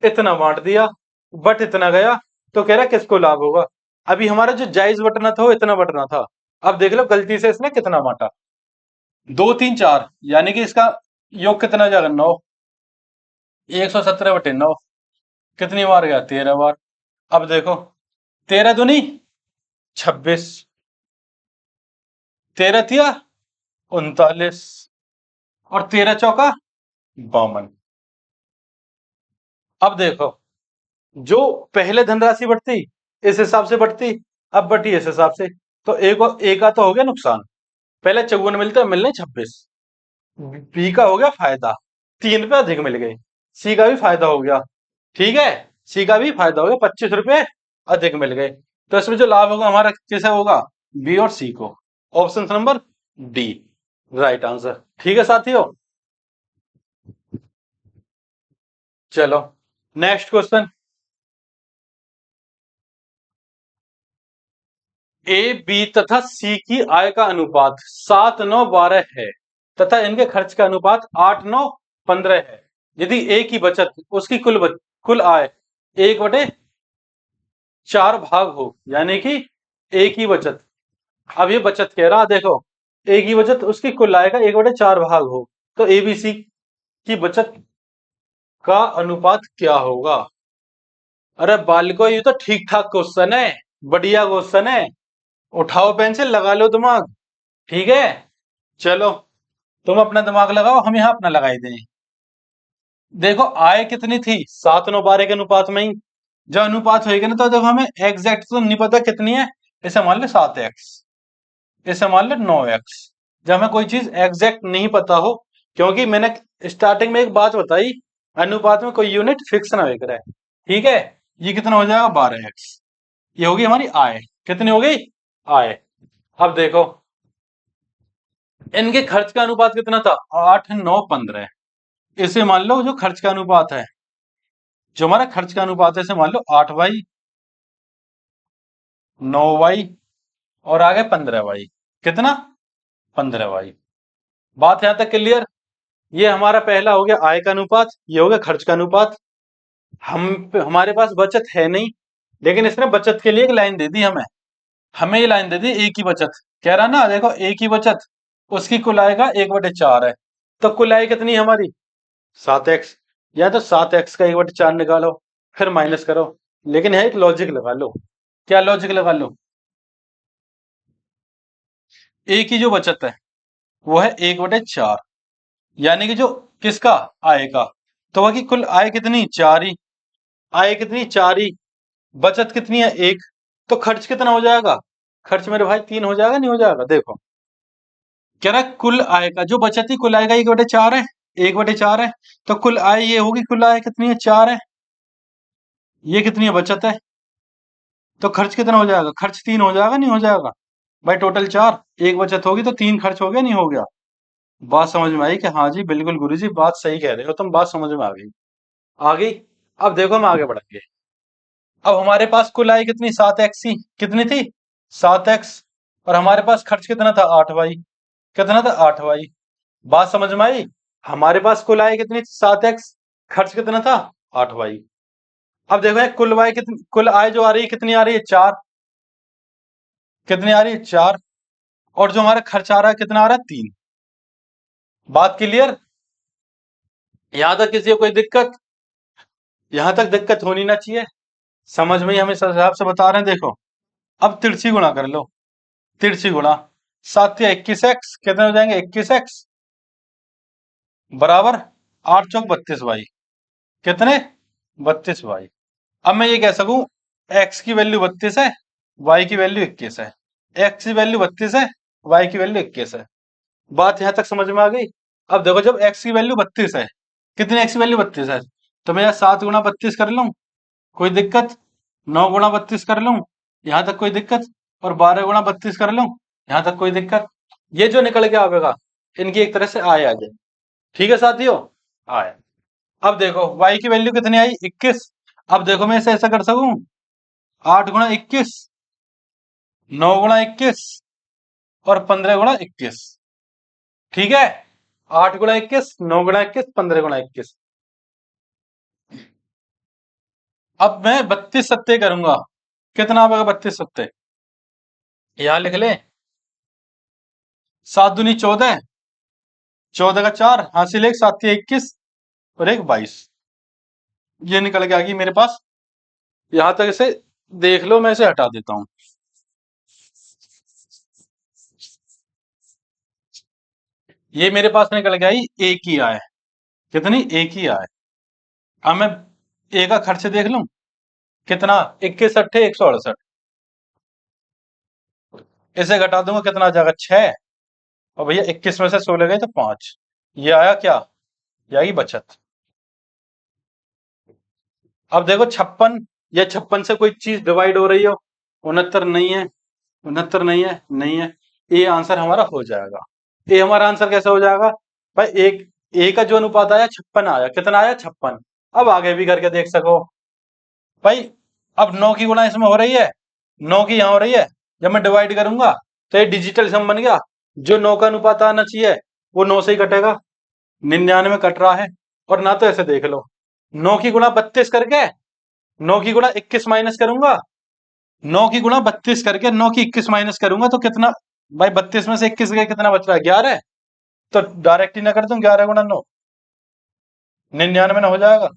इतना बांट दिया, बट इतना गया। तो कह रहा किसको लाभ होगा? अभी हमारा जो जायज बटना था वो इतना बटना था। अब देख लो गलती से इसने कितना बांटा। 2, 3, 4, यानी कि इसका योग कितना हो जाएगा? 9। 117/9 कितनी बार गया? 13 बार। अब देखो, 13 दूनी 26, 13 तिया 39, और 13 चौका 52। अब देखो, जो पहले धनराशि बढ़ती इस हिसाब से बढ़ती, अब बढ़ी इस हिसाब से। तो एक का तो हो गया नुकसान। पहले 54 मिलते, मिलने 26। बी का हो गया फायदा, 3 रुपए अधिक मिल गए। सी का भी फायदा हो गया, ठीक है। सी का भी फायदा हो गया, 25 रुपए अधिक मिल गए। तो इसमें जो लाभ होगा हमारा किसे होगा? बी और सी को। Option number D right answer. ठीक है साथियों, चलो नेक्स्ट क्वेश्चन। ए बी तथा सी की आय का अनुपात 7:9:12 है, तथा इनके खर्च का अनुपात 8:9:15 है। यदि ए की बचत उसकी कुल आय 1/4 भाग हो, यानी कि ए की बचत, अब ये बचत कह रहा देखो, ए की बचत उसकी कुल आय का 1/4 भाग हो, तो एबीसी की बचत का अनुपात क्या होगा? अरे बालिको, ये तो ठीक ठाक क्वेश्चन है, बढ़िया क्वेश्चन है। उठाओ पेंसिल, लगा लो दिमाग। ठीक है, चलो तुम अपना दिमाग लगाओ, हम यहाँ अपना लगाई दें। देखो आय कितनी थी? 7:9:12 के अनुपात में ही जो अनुपात होएगा ना, तो देखो हमें एग्जैक्ट तो नहीं पता कितनी है। इसे मान ले 7x, इसे मान ले 9x। जब हमें कोई चीज एग्जैक्ट नहीं पता हो, क्योंकि मैंने स्टार्टिंग में एक बात बताई, अनुपात में कोई यूनिट फिक्स ना होकर है। ठीक है, ये कितना हो जाएगा? 12x। ये होगी हमारी आय। कितनी हो गई? आय। अब देखो, इनके खर्च का अनुपात कितना था? 8, 9, 15। इसे मान लो जो खर्च का अनुपात है, जो हमारा खर्च का अनुपात है, इसे मान लो 8 y, 9 y और आगे 15 y। कितना? 15 y। बात यहां तक क्लियर? ये हमारा पहला हो गया आय का अनुपात, ये हो गया खर्च का अनुपात। हम हमारे पास बचत है नहीं, लेकिन इसने बचत के लिए एक लाइन दे दी हमें। हमें ये लाइन दे दी ए की बचत। कह रहा ना, देखो ए की बचत, उसकी कुल आय का 1/4 है। तो कुल आय कितनी है हमारी? 7x। या तो 7x का 1/4 निकालो, फिर माइनस करो। लेकिन है एक लॉजिक लगा लो। क्या लॉजिक लगा लो? ए की जो बचत है वो है 1/4, यानी कि जो किसका? आय का। तो वह की कुल आय कितनी? 4 ही। आय कितनी? 4 ही। बचत कितनी है? 1। तो खर्च कितना हो जाएगा? खर्च मेरे भाई 3 हो जाएगा, नहीं हो जाएगा? देखो, कह रहा है कुल आय का, जो बचत थी कुल आय का 1/4 है, 1/4 है। तो कुल आय ये होगी, कुल आय कितनी है? 4 है। ये कितनी है? बचत है। तो खर्च कितना हो जाएगा? खर्च 3 हो जाएगा, नहीं हो जाएगा? भाई टोटल 4, एक बचत होगी तो 3 खर्च हो गया, नहीं हो गया? बात समझ में आई कि हाँ जी बिल्कुल गुरु जी बात सही कह रहे हो तुम, बात समझ में आ गई। आ गई। अब देखो हम आगे बढ़ेंगे। अब हमारे पास कुल आय कितनी? 7x ही। कितनी थी? 7x। और हमारे पास खर्च कितना था? 8y। कितना था? 8y। बात समझ में आई? हमारे पास कुल आय कितनी थी? 7x। खर्च कितना था? 8y। अब देखो ये कुल आय कितनी, कुल आय जो आ रही है कितनी आ रही है? 4। कितनी आ रही है? 4। और जो हमारा खर्च आ रहा है कितना आ रहा है? 3। बात क्लियर? यहां तक किसी को कोई दिक्कत? यहां तक दिक्कत होनी ना चाहिए। समझ में ही हम इस हिसाब से बता रहे हैं। देखो, अब तिरछी गुणा कर लो। तिरछी गुणा 7 या 21x, कितने हो जाएंगे? 21x बराबर 8 चौक 32 y। कितने? 32 y। अब मैं ये कह सकूं x की वैल्यू 32 है, y की वैल्यू 21 है। x की वैल्यू 32 है, y की वैल्यू 21 है। बात यहां तक समझ में आ गई? अब देखो, जब x की वैल्यू 32 है, कितनी x की वैल्यू 32 है, तो मैं 7 गुणा 32 कर लूं, कोई दिक्कत? 9 गुणा 32 कर लूं, यहां तक कोई दिक्कत? और 12 गुणा 32 कर लूं, यहां तक कोई दिक्कत? ये जो निकल के आवेगा, इनकी एक तरह से आय आ जाए। ठीक है साथियों? आय। अब देखो y की वैल्यू कितनी आई? 21। अब देखो मैं इसे ऐसा कर सकूं, 8 गुणा 21, 9 गुणा 21 और 15 गुणा 21। ठीक है? 8 गुणा 21, 9 गुणा 21, 15 गुणा 21। अब मैं 32 सत्ते करूंगा। कितना आएगा 32 सत्ते? यहां लिख ले, 7 दूनी 14, 14 का 4 हासिल, एक 7 या 21 और एक 22। ये निकल के आ गई मेरे पास। यहां तक इसे देख लो, मैं इसे हटा देता हूं। ये मेरे पास निकल के आई एक ही आय। कितनी? एक ही आय। अब मैं ए का खर्च देख लूं, कितना? 21 अट्ठे 168। इसे घटा दूंगा, कितना आ जाएगा? 6। और भैया 21 में से 16 गए तो 5। ये आया क्या? ये आई बचत। अब देखो 56, या 56 से कोई चीज डिवाइड हो रही हो? 69 नहीं है, 69 नहीं है, नहीं है। ये आंसर हमारा हो जाएगा। ये हमारा आंसर कैसे हो जाएगा? भाई एक, ए का जो अनुपात आया 56 आया। कितना आया? 56। अब आगे भी करके देख सको भाई। अब 9 की गुणा इसमें हो रही है, 9 की यहां हो रही है। जब मैं डिवाइड करूंगा तो ये डिजिटल सम बन गया। जो 9 का अनुपात आना चाहिए वो 9 से ही कटेगा। 99 कट रहा है। और ना तो ऐसे देख लो, 9 की गुणा 32 करके 9 की गुणा 21 माइनस करूंगा, 9 की गुणा 32 करके 9 की 21 माइनस करूंगा तो कितना? भाई 32 में से 21 गए, कितना बच रहा है? 11। तो डायरेक्ट ही ना कर दूं, 11 गुणा 9, 99 ना हो जाएगा।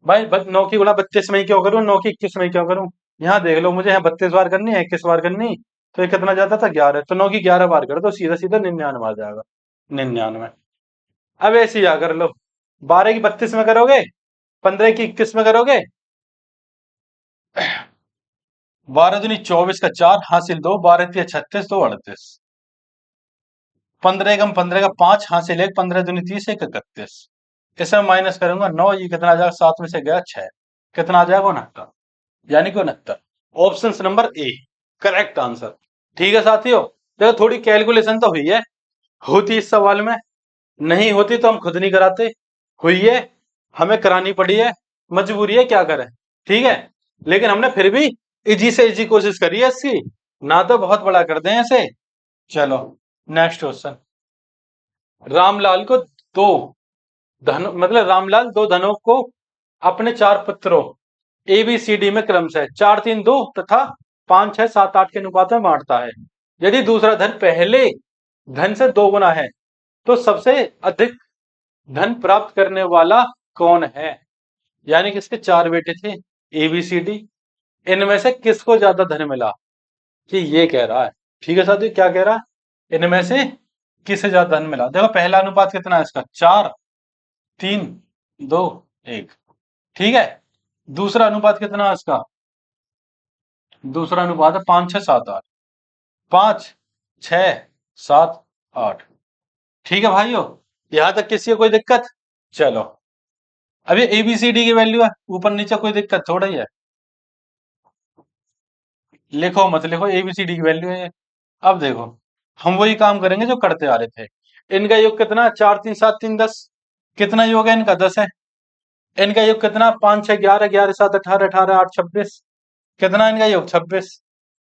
भाई 9 की गुणा 32 में ही क्यों करूं, 9 की 21 में ही क्यों करूं? यहाँ देख लो, मुझे यहाँ 32 बार करनी है, 21 बार करनी, तो ये कितना जाता था? 11। तो 9 की 11 बार करो तो सीधा सीधा 99 आ जाएगा। 99। अब ऐसे ही कर लो, 12 की 32 में करोगे, 15 की 21 में करोगे, 12 दूनी 24 का 4 हासिल 2, 12 तिया 36, 2 38। 15 एकम 15 का 5 हासिल 1, 15 दूनी 30, 1 31। इसे मैं माइनस करूंगा 9, ये कितना आ जाएगा? 7 में से गया 6, कितना आ जाएगा? 69। यानी कि 69। Option number A correct answer. ठीक है साथियों, देखो थोड़ी कैलकुलेशन तो हुई है, होती इस सवाल में? नहीं होती तो हम खुद नहीं कराते। हुई है, हमें करानी पड़ी है, मजबूरी है, क्या करें। ठीक है, लेकिन हमने फिर भी इजी से इजी कोशिश करी है इसकी, ना तो बहुत बड़ा कर दें इसे। चलो नेक्स्ट क्वेश्चन। रामलाल को दो धन मतलब रामलाल दो धनों को अपने चार पुत्रों ए बी सी डी में क्रमशः 4 3 2 तथा 5 6 7 8 के अनुपात में बांटता है। यदि दूसरा धन पहले धन से 2 गुना है तो सबसे अधिक धन प्राप्त करने वाला कौन है? यानी कि इसके चार बेटे थे, ए बी सी डी, इनमें से किसको ज्यादा धन मिला, कि ये कह रहा है। ठीक है साथियों, क्या कह रहा है, इनमें से किसे ज्यादा धन मिला। देखो पहला अनुपात कितना है इसका, 4 3 2 1। ठीक है, दूसरा अनुपात कितना है इसका, दूसरा अनुपात है 5 6 7 8, 5 6 7 8। ठीक है भाइयों, यहां तक किसी को कोई दिक्कत? चलो, अब ये एबीसीडी की वैल्यू है, ऊपर नीचे कोई दिक्कत थोड़ा ही है। लिखो मत लिखो, एबीसीडी की वैल्यू है ये। अब देखो, हम वही काम करेंगे जो करते आ रहे थे। इनका योग कितना, 4 3 7 3 10। कितना योग है इनका, 10 है। इनका योग कितना, 5 6 11, 11 7 18, 18 8 26। कितना इनका योग, 26।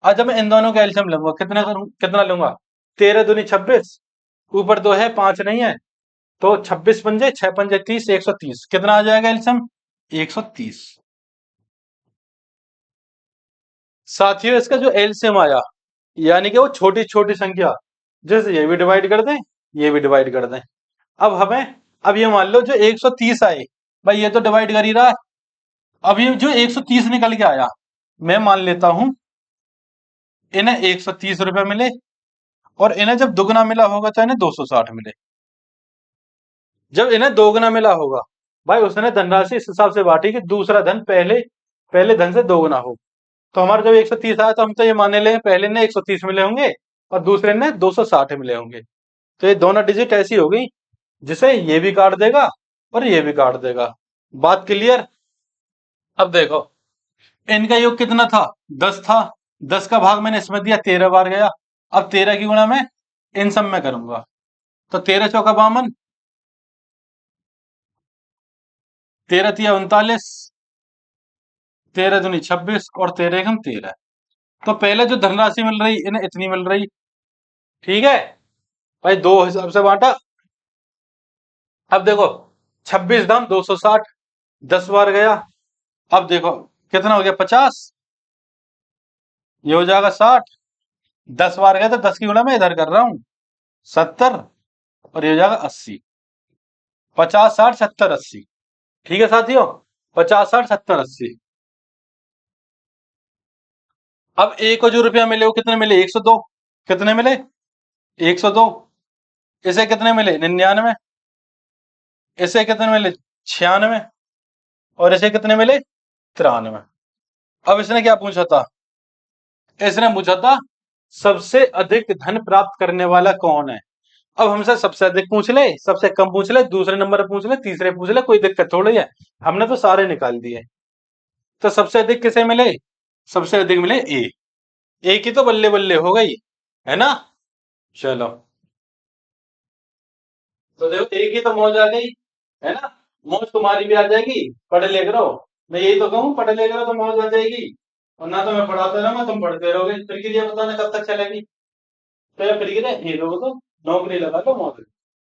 अच्छा मैं इन दोनों का एलसीएम लूंगा, कितना करूं, कितना लूंगा, 13 दूनी 26, ऊपर 2 है 5 नहीं है, तो 26 पंजे 6 पंजे 30, 130। कितना आ जाएगा एलसीएम, 130। साथियों इसका जो एलसीएम आया, यानी कि वो छोटी छोटी संख्या, जैसे ये भी डिवाइड कर दें, ये भी डिवाइड कर दें। अब हमें, अब ये मान लो जो 130 आए, भाई ये तो डिवाइड कर ही रहा है। अब ये जो 130 निकल के आया, मैं मान लेता हूं इन्हें 130 रुपए मिले, और इन्हें जब दुगना मिला होगा तो इन्हें 260 मिले। जब इन्हें दोगुना मिला होगा, भाई उसने धनराशि इस हिसाब से बांटी कि दूसरा धन पहले पहले धन से दोगुना हो। तो हमारा जब 130 आया तो हम तो ये मानने लगे पहले ने 130 मिले होंगे और दूसरे ने 260 मिले होंगे। तो ये दोनों डिजिट ऐसी हो गई जिसे ये भी काट देगा और ये भी काट देगा। बात क्लियर? अब देखो, इनका योग कितना था, 10 था। 10 का भाग मैंने इसमें दिया, 13 बार गया। अब 13 की गुणा मैं इन सब में करूंगा, तो 13 चौका 52, 13 तिया 39, 13 दूनी 26 और 13 एकम 13। तो पहले जो धनराशि मिल रही इन्हें इतनी मिल रही। ठीक है भाई, दो हिसाब से बांटा। अब देखो, 26 दाम 260, 10 बार गया। अब देखो कितना हो गया, 50, ये हो जाएगा 60। 10 बार गया तो 10 की गुणा मैं इधर कर रहा हूं, 70, और ये हो जाएगा 80। 50 60 70 80। ठीक है साथियों, 50 60 70 80। अब ए को जो रुपया मिले वो कितने मिले, 102। कितने मिले, 102। इसे कितने मिले, 99। इसे कितने मिले, 96। और इसे कितने मिले, 93। अब इसने क्या पूछा था, इसने पूछा था सबसे अधिक धन प्राप्त करने वाला कौन है। अब हमसे सबसे अधिक पूछ ले, सबसे कम पूछ ले, दूसरे नंबर पर पूछ ले, तीसरे पूछ ले, कोई दिक्कत थोड़ी है। हमने तो सारे निकाल दिए। तो सबसे अधिक किसे मिले, सबसे अधिक मिले ए। ए की तो बल्ले बल्ले हो गई, है ना। चलो, तो देखो ए की तो मौज आ गई, है ना। मौज तुम्हारी भी आ जाएगी, पढ़ ले करो। मैं यही तो कहूँ, पढ़ ले करो तो मौज आ जाएगी। और ना तो मैं पढ़ाता रहूंगा, तुम पढ़ते रहोगे, प्रक्रिया बताना कब तक चलेगी। तो ये प्रक्रिया ये लोगों को नौकरी लगा लो मौज।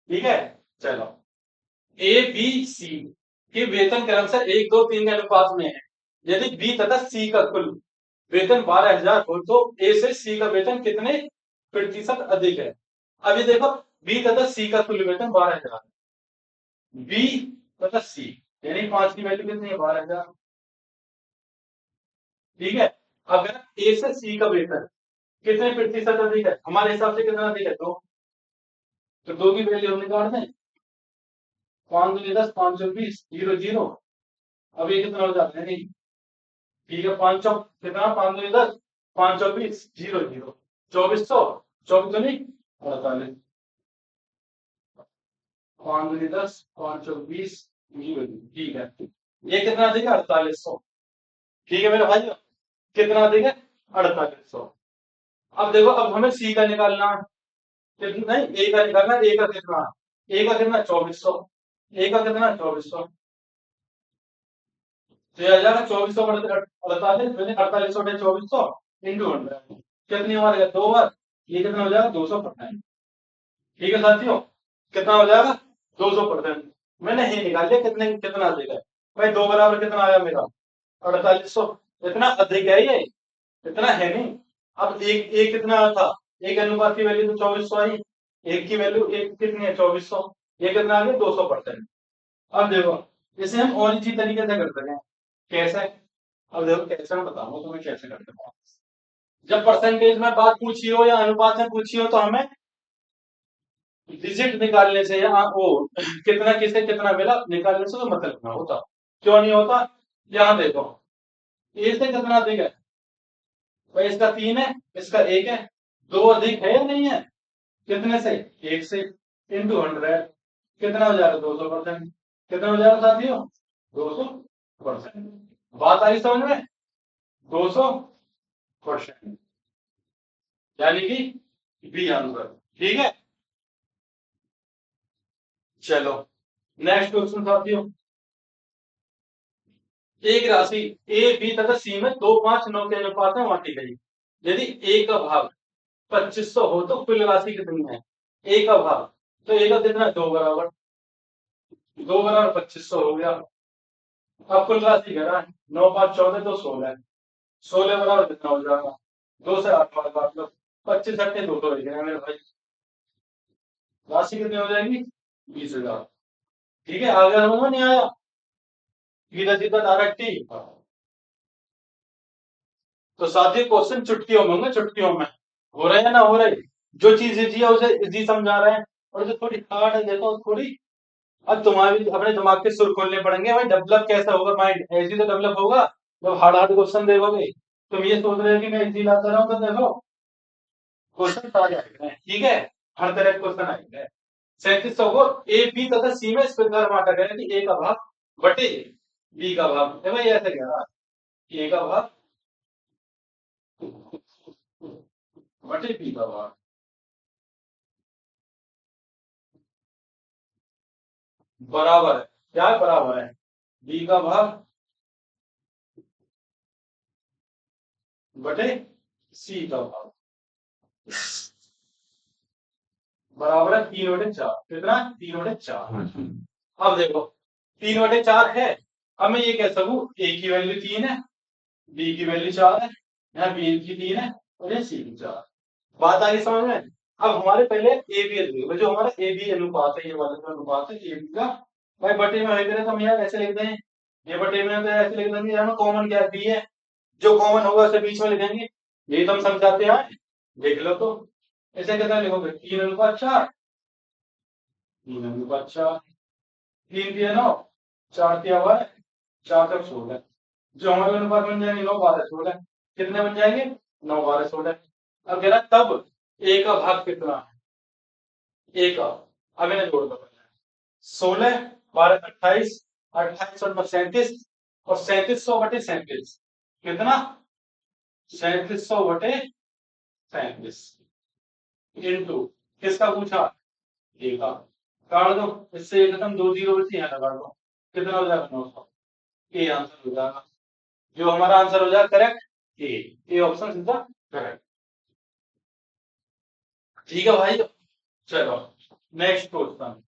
ठीक है, चलो। ए बी सी के वेतन क्रमशः 1 2 3 के अनुपात में है। यदि बी तथा सी का कुल वेतन 12,000 हो तो ए से सी का वेतन कितने प्रतिशत अधिक है। अभी देखो, बी तथा सी का कुल वेतन 12,000, बी तथा सी, यानी 5 की वैल्यू कितनी है, 12,000। ठीक है, अगर ए से सी का वेतन कितने प्रतिशत अधिक है, हमारे हिसाब से कितना अधिक है, तो दो की वैल्यू हम निकाल दें। 5 दूनी 10, 5 चौक 20, 0 0। अब ये कितना हो जाता है, नहीं। ठीक है, 5 चौक कितना, 5 दूनी 10, 5 चौक 20, 0 0, 2400। 24 दूनी 48, 5 दूनी 10, 5 चौक 20, 0 0। ठीक है, ये कितना अधिक है, 4800। ठीक है मेरे भाई, कितना अधिक है, 4800। अब देखो, अब हमें सी का निकालना है। कितना नहीं, ए का निकालना, ए का कितना, ए का कितना 2400, ए का कितना 2400, तो ये आ जाएगा 2400 अड़तालीस, मैंने 4800 बटे 2400 इंटू 100, कितनी बार गया, 2 बार, ये कितना हो जाएगा 200%। ठीक है साथियों, कितना हो जाएगा 200%। मैंने ही निकाल लिया कितने कितना देगा भाई, 2 बराबर कितना आया मेरा 4800, इतना अधिक है ये, इतना है नहीं। अब एक एक कितना आया था, एक अनुपात की वैल्यू तो 2400 आई, एक की वैल्यू एक कितनी है 2400, ये कितना आ गया 200%। अब देखो इसे हम और इसी तरीके से कर सकते हैं, कैसे, अब देखो कैसे मैं बताऊंगा तुम्हें कैसे करते हैं। जब परसेंटेज में बात पूछी हो या अनुपात में पूछी हो तो हमें डिजिट निकालने से या वो कितना किसे कितना मिला निकालने से तो मतलब ना होता, क्यों नहीं होता। यहां देखो ए से कितना अधिक है भाई, इसका 3 है, इसका 1 है, दो अधिक है या नहीं है, कितने से, एक से, इंटू 100, कितना हो जाएगा 200%, कितना हो जाएगा साथियों 200%। बात आई समझ में, 200%, यानी कि बी आंसर। ठीक है, चलो नेक्स्ट क्वेश्चन साथियों, एक राशि ए बी तथा सी में 2, 5, 9 के अनुपात में बांटी गई, यदि ए का भाग 2500 हो तो कुल राशि कितनी है, ए का भाग, तो ए का कितना 2 बराबर 2500 हो गया। अब कुल राशि करा 9, 5, 14 तो 16, 16 बराबर कितना हो जाएगा, 2 से 8 बार काट लो, 25 8 200 हो गया मेरे भाई, राशि कितनी हो जाएगी 20,000। ठीक है, आगे समझ में नहीं आया, सीधा सीधा डायरेक्ट ही। तो साथ ही क्वेश्चन चुटकियों में होंगे, चुटकियों में हो रहे हैं ना, हो रहे, जो चीज इजी है उसे इजी समझा रहे हैं, और जो थोड़ी हार्ड है देखो थोड़ी, अब तुम्हारे अपने दिमाग के सुर खोलने पड़ेंगे भाई, डेवलप कैसा होगा माइंड, ऐसे तो डेवलप होगा जब हार्ड हार्ड क्वेश्चन देखोगे। तुम ये सोच रहे हो कि मैं इजी लाता रहा हूँ, तो देखो क्वेश्चन सारे आएंगे, ठीक है, हर तरह के क्वेश्चन आएंगे। 3700 को ए बी तथा सी में इस प्रकार बांटा गया कि ए का भाग बटे बी का भाग है भाई, ऐसे कह रहा है ए का भाग बटे बी का भाग बराबर है, क्या है बराबर है बी का भाग बटे सी का भाग, बराबर है 3/4, कितना 3/4। अब देखो 3/4 है, अब मैं ये कह सकूं ए की वैल्यू 3 है, बी की वैल्यू 4 है, यहाँ बी की 3 है और ये सी की 4। बात आ गई समझ में। अब हमारे पहले ए बी, जो हमारा ए बी अनुपात है, ये वाला जो अनुपात है ए बी का, भाई बटे में वही तो हम यार ऐसे लिखते हैं, ये बटे में तो ऐसे लिख देंगे, यहाँ कॉमन क्या है बी है, जो कॉमन होगा उसे बीच में लिखेंगे, यही तो हम समझाते हैं, देख लो तो ऐसे कितना लिखोगे 3/4, 3/4, 3 3 9, 4 3 12, 4 4 16, जो हमारे अनुपात बन जाएंगे 9 12 16, कितने बन जाएंगे 9 12 16। अब कह रहा तब ए का भाग कितना है, ए का, अब इन्हें जोड़ दो, 16 12 28, 28 और 37, और 3700/37, कितना 3700/37, इंटू किसका पूछा ए का, काट दो, इससे एक खत्म, 2 0 बची है ना, काट दो, कितना हो जाएगा 900, ए आंसर हो जाएगा, जो हमारा आंसर हो जाएगा करेक्ट ए ऑप्शन सीधा करेक्ट। ठीक है भाई, चलो नेक्स्ट क्वेश्चन,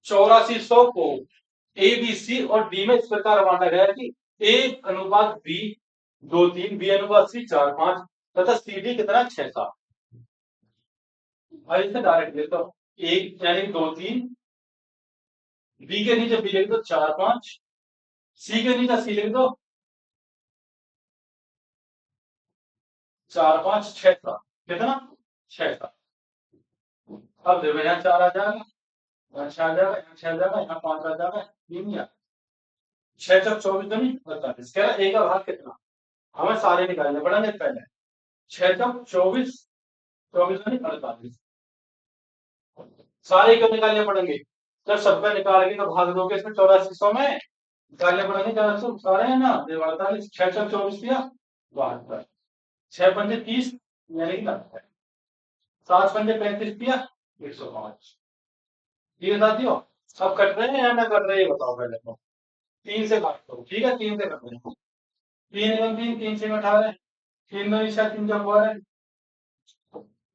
8400 को ए बी सी और डी में इस प्रकार बांटा गया है कि ए अनुपात बी 2 3, बी अनुपात सी 4 5 तथा सी डी कितना 6 7। भाई इससे डायरेक्ट लेता हूं, एक यानी 2 3, बी के नीचे बी लिख दो 4 5, सी के नीचे सी लिख दो 4 5 6 7, कितना 6 7। अब देखो यहाँ 4 आ जाएगा, यहाँ 6 आ जाएगा, यहाँ 6 आ जाएगा, यहाँ 5 आ जाएगा, 3 6 4 24 नहीं 48, कह रहा ए का भाग कितना, हमें सारे निकालने पड़ेंगे पहले, 6 4 24, 24 48, सारे क्यों निकालने पड़ेंगे, जब सबका निकाल के तो भाग दोगे इसमें 8400 में निकालने पड़ेंगे, 400 सारे है ना, 48, 6 4 24 दिया 72, 6 5 30, यानी कि 90। सात पंजे 35 दिया 105। ये साथियों अब कट रहे हैं या ना कट रहे हैं ये बताओ पहले तो। तीन से काट दो, ठीक है, तीन से कट रहे हैं। तीन एवं तीन, तीन से 18, तीन दो छह, तीन चौक 12,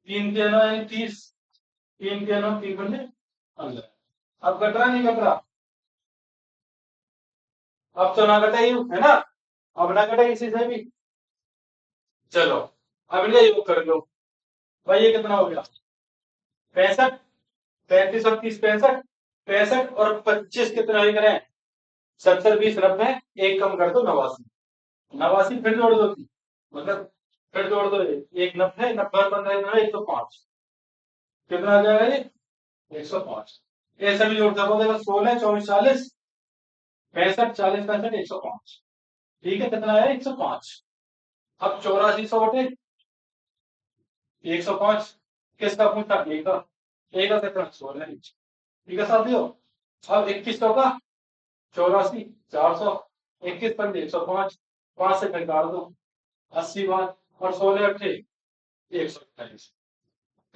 तीन के नौ यानी 30, तीन के नौ, तीन पंजे 15। अब कट रहा नहीं कट रहा? अब तो ना कटे यूं, है ना? अब ना कटे इसी से भी। चलो अब इनका योग कर लो। भाई ये कितना हो गया? 65, 35 और 30 65, 65 और 25 कितना ही करें? 70 20 90, एक कम कर दो 89, 89 फिर जोड़ दो, मतलब फिर जोड़ दो, एक 90, 90 और 15 105, कितना आ जाएगा ये? 105। ऐसा भी जोड़ सको, देखो 16 24 40, 65 40 65 105, ठीक है, कितना आया? 105। अब 8400 बटे 105, किसका पूछा? ए का। ए का कितना? 16 इंच, ठीक है साथियों। अब 2100 का 84 400, 21 पंजे 105, 5 से घटा दो 80 बार, और 16 अट्ठे 128,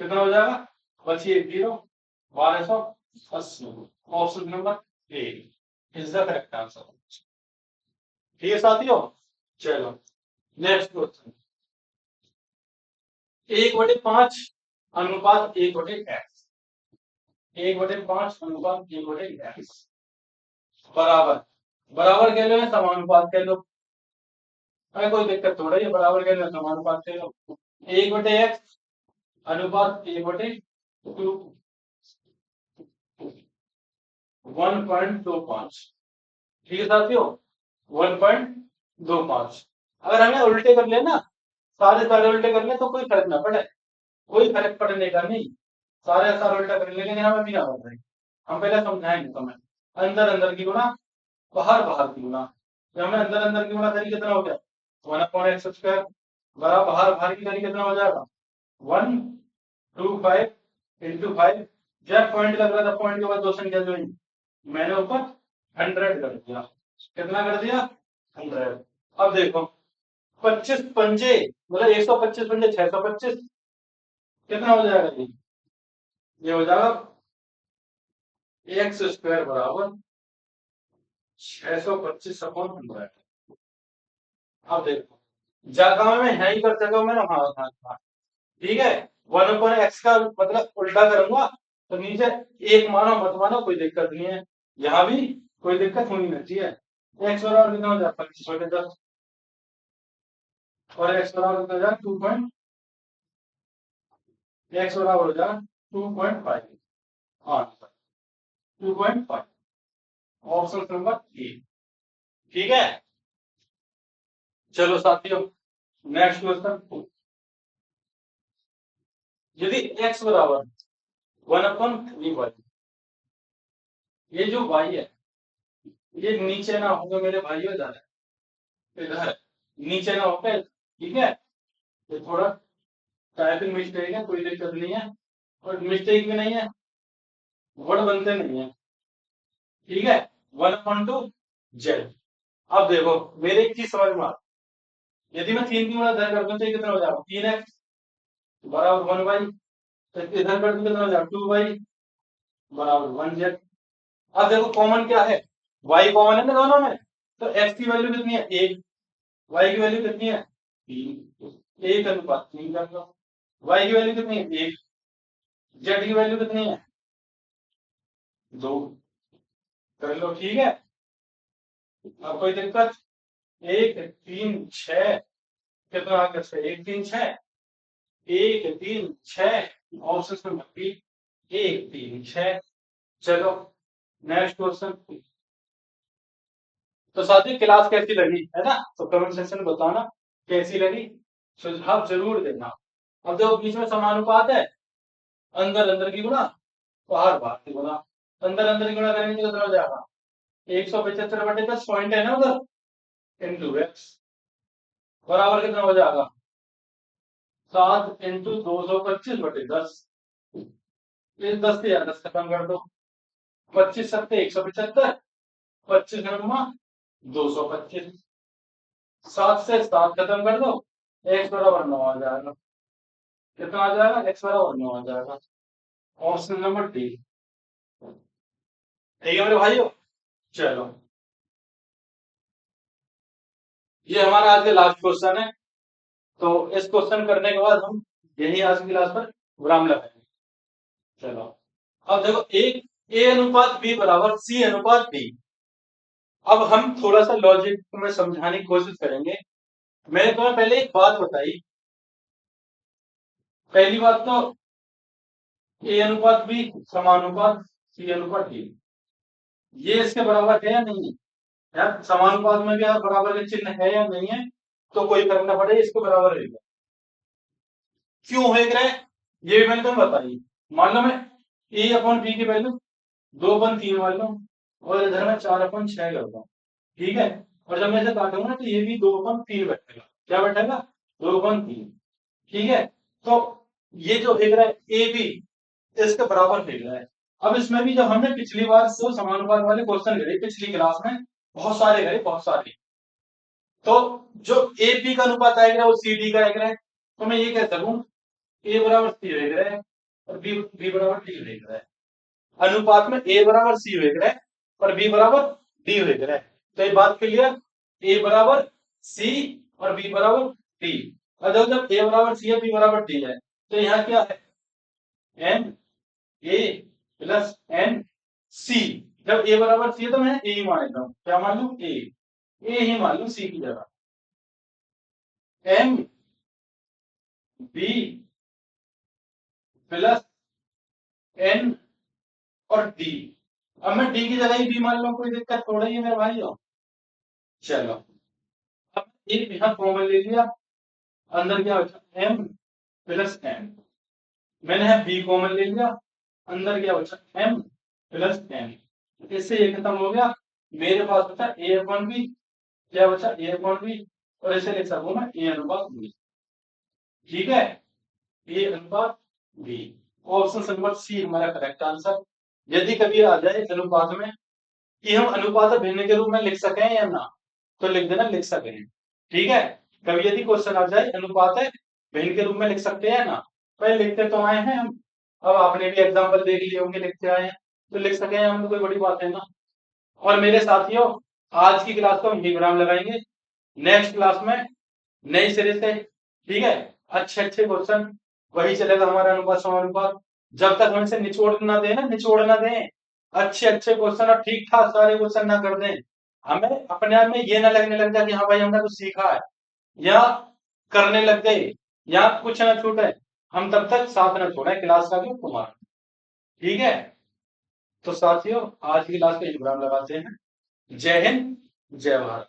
कितना हो जाएगा? बची एक zero, 1280। Option number A is the correct answer. ठीक है साथियों, चलो नेक्स्ट क्वेश्चन। 1/5 अनुपात 1/x, 1/5 अनुपात 1/x बराबर, बराबर कह लो या समानुपात कह लो, अरे कोई दिक्कत थोड़ा ही है, बराबर कह लो या समानुपात कह लो। 1/x अनुपात 1/2, 1.25, ठीक है साथियों, 1.25। अगर हमें उल्टे कर लेना, सारे सारे उल्टे कर ले तो कोई फर्क ना पड़े, कोई फर्क पड़ने का नहीं, सारे सारे उल्टा कर लेंगे, यहाँ पे भी ना पड़ रहे। हम पहले समझाएंगे तुम्हें। अंदर अंदर की गुणा, बाहर बाहर की गुणा। जब हमने अंदर अंदर की गुणा करी कितना हो गया? 1/x², बराबर बाहर बाहर की करी कितना हो जाएगा? 125 × 5। जब पॉइंट लग रहा था, पॉइंट के बाद दो संख्या जोड़ी, मैंने ऊपर 100 कर दिया। कितना कर दिया? 100। अब देखो 25 पंजे, मतलब 125 पंजे 625, कितना हो जाएगा ये हो जाएगा x² बराबर 625/100। अब देखो जगह में है ही, कर जगह में ना, हाँ हाँ हाँ, ठीक है। 1/x का मतलब उल्टा करूंगा तो नीचे एक मानो मत मानो कोई दिक्कत नहीं है, यहाँ भी कोई दिक्कत होनी नहीं चाहिए। x बराबर कितना हो जाता है? 25/10, और x बराबर कितना हो जाएगा? 2.5 आंसर 2.5, ऑप्शन नंबर ए, ठीक है। चलो साथियों नेक्स्ट क्वेश्चन। यदि x बराबर 1/3y, ये जो y है ये नीचे ना होगा मेरे भाइयों, इधर इधर नीचे ना होगा, ठीक है। ये थोड़ा टाइपिंग मिस्टेक है, कोई दिक्कत नहीं है, और मिस्टेक भी नहीं है, वर्ड बनते नहीं है, ठीक है। 1/2z। अब देखो मेरे एक चीज समझ में आ, यदि मैं 3 की गुणा इधर कर दूं तो ये कितना हो जाएगा? 3x बराबर 1y, तो इधर कर दूं कितना हो जाएगा? 2y बराबर 1z। अब देखो कॉमन क्या है? y कॉमन है ना दोनों में, तो x की वैल्यू कितनी है? 1, y की वैल्यू कितनी है? 3, 1/3 कर लो। y की वैल्यू कितनी है? 1, z की वैल्यू कितनी है? 2 कर लो, ठीक है। अब कोई दिक्कत? 1 3 6, कितना आ गया? 1 3 6, 1 3 6, ऑप्शन में बी 1 3 6। चलो नेक्स्ट क्वेश्चन। तो साथियों क्लास कैसी लगी, है ना? तो कमेंट सेक्शन में बताना कैसी लगी, सुझाव जरूर देना। अब देखो बीच में समानुपात है, अंदर अंदर की गुणा, बाहर बाहर की गुणा। अंदर अंदर की गुणा करेंगे तो कितना हो जाएगा? 175/10 पॉइंट है ना उधर, इंटू एक्स बराबर कितना हो जाएगा? 7 × 225/10। इस 10 से 10 खत्म कर दो, 25 7 175, 25 9 225, 7 से 7 खत्म कर दो, x बराबर 9 आ जाएगा। कितना आ जाएगा, x बराबर 9 आ जाएगा। Option number D. ठीक है मेरे भाइयों। चलो, ये हमारा आज का लास्ट क्वेश्चन है। तो इस क्वेश्चन करने के बाद हम यही आज की क्लास पर विराम लगाएंगे। चलो, अब देखो, एक ए अनुपात बी बराबर सी अनुपात बी। अब हम थोड़ा सा लॉजिक में समझाने की कोशिश करेंगे। मैंने तुम्हें पहले एक बात बताई। पहली बात तो, ए अनुपात बी समानुपात सी अनुपात डी, ये इसके बराबर है या नहीं है? यार समानुपात में भी यार बराबर का चिन्ह है या नहीं है, तो कोई फर्क ना पड़े, इसके बराबर रहेगा। क्यों है ग्रह, ये भी मैंने तुम्हें बताई। मान लो मैं ए अपॉन बी की वैल्यू 2/3 मान लो, और इधर मैं 4/6 करता हूँ। ठीक है, और जब मैं इसे काटूंगा तो ये भी 2/3 बैठेगा। क्या बैठेगा? 2/3। ठीक है, तो ये जो एक रहा है ए बी, इसके बराबर एक रहा है। अब इसमें भी जब हमने पिछली बार तो समानुपात वाले क्वेश्चन करे पिछली क्लास में, बहुत सारे करे, बहुत सारे, तो जो ए बी का अनुपात आएगा वो सी डी का आएगा है। तो मैं ये कह सकूं, ए बराबर सी वेग रहा है और बी बी बराबर डी वेग रहा है। अनुपात में ए बराबर सी वेग रहा है और बी बराबर डी वेग रहा है। तो ये बात क्लियर, ए बराबर सी और बी बराबर डी। और जब ए बराबर सी है बी बराबर डी है, तो यहाँ क्या है, N A plus N C. जब ए बराबर सी है तो मैं ए ही मान लेता हूँ। क्या मान लू? ए ही मान लू सी की जगह। एम बी प्लस एन और डी। अब मैं डी की जगह ही बी मान लूं, कोई दिक्कत थोड़ा ही है मेरे भाई हो। चलो, अब एक यहाँ कॉमन ले लिया, अंदर क्या बचा, एम प्लस एन। मैंने यहाँ बी कॉमन ले लिया, अंदर क्या बचा, एम प्लस एन। इससे ये खत्म हो गया। मेरे पास बचा ए अपॉन बी। क्या बचा? A upon B. और इसे लिख सकूं मैं ए अनुपात बी। ठीक है, ए अनुपात बी। ऑप्शन नंबर सी हमारा करेक्ट आंसर। यदि कभी आ जाए अनुपात में कि हम अनुपात भिन्न के रूप में लिख सकें या ना, तो लिख देना लिख सकें। ठीक है, कभी यदि क्वेश्चन आ जाए अनुपात भिन्न के रूप में लिख सकते हैं ना, पहले लिखते तो आए हैं हम, अब आपने भी एग्जाम्पल देख लिए होंगे, लिखते आए हैं, तो लिख सके हम तो कोई बड़ी बात है ना। और मेरे साथियों, आज की क्लास को हम यही विराम लगाएंगे। नेक्स्ट क्लास में नई सिरे से, ठीक है, अच्छे अच्छे क्वेश्चन, वही चलेगा हमारा अनुपात समानुपात। जब तक हम इसे निचोड़ ना दें ना, निचोड़ ना दें, अच्छे अच्छे क्वेश्चन और ठीक ठाक सारे क्वेश्चन ना कर दें, हमें अपने आप में ये ना लगने लग जाए कि हाँ भाई हमने कुछ सीखा है, या करने लग गए, या कुछ ना छूटे, हम तब तक साथ ना छोड़े क्लास का भी तुम्हारा। ठीक है, तो साथियों आज की क्लास का विराम लगाते हैं। जय हिंद, जय भारत।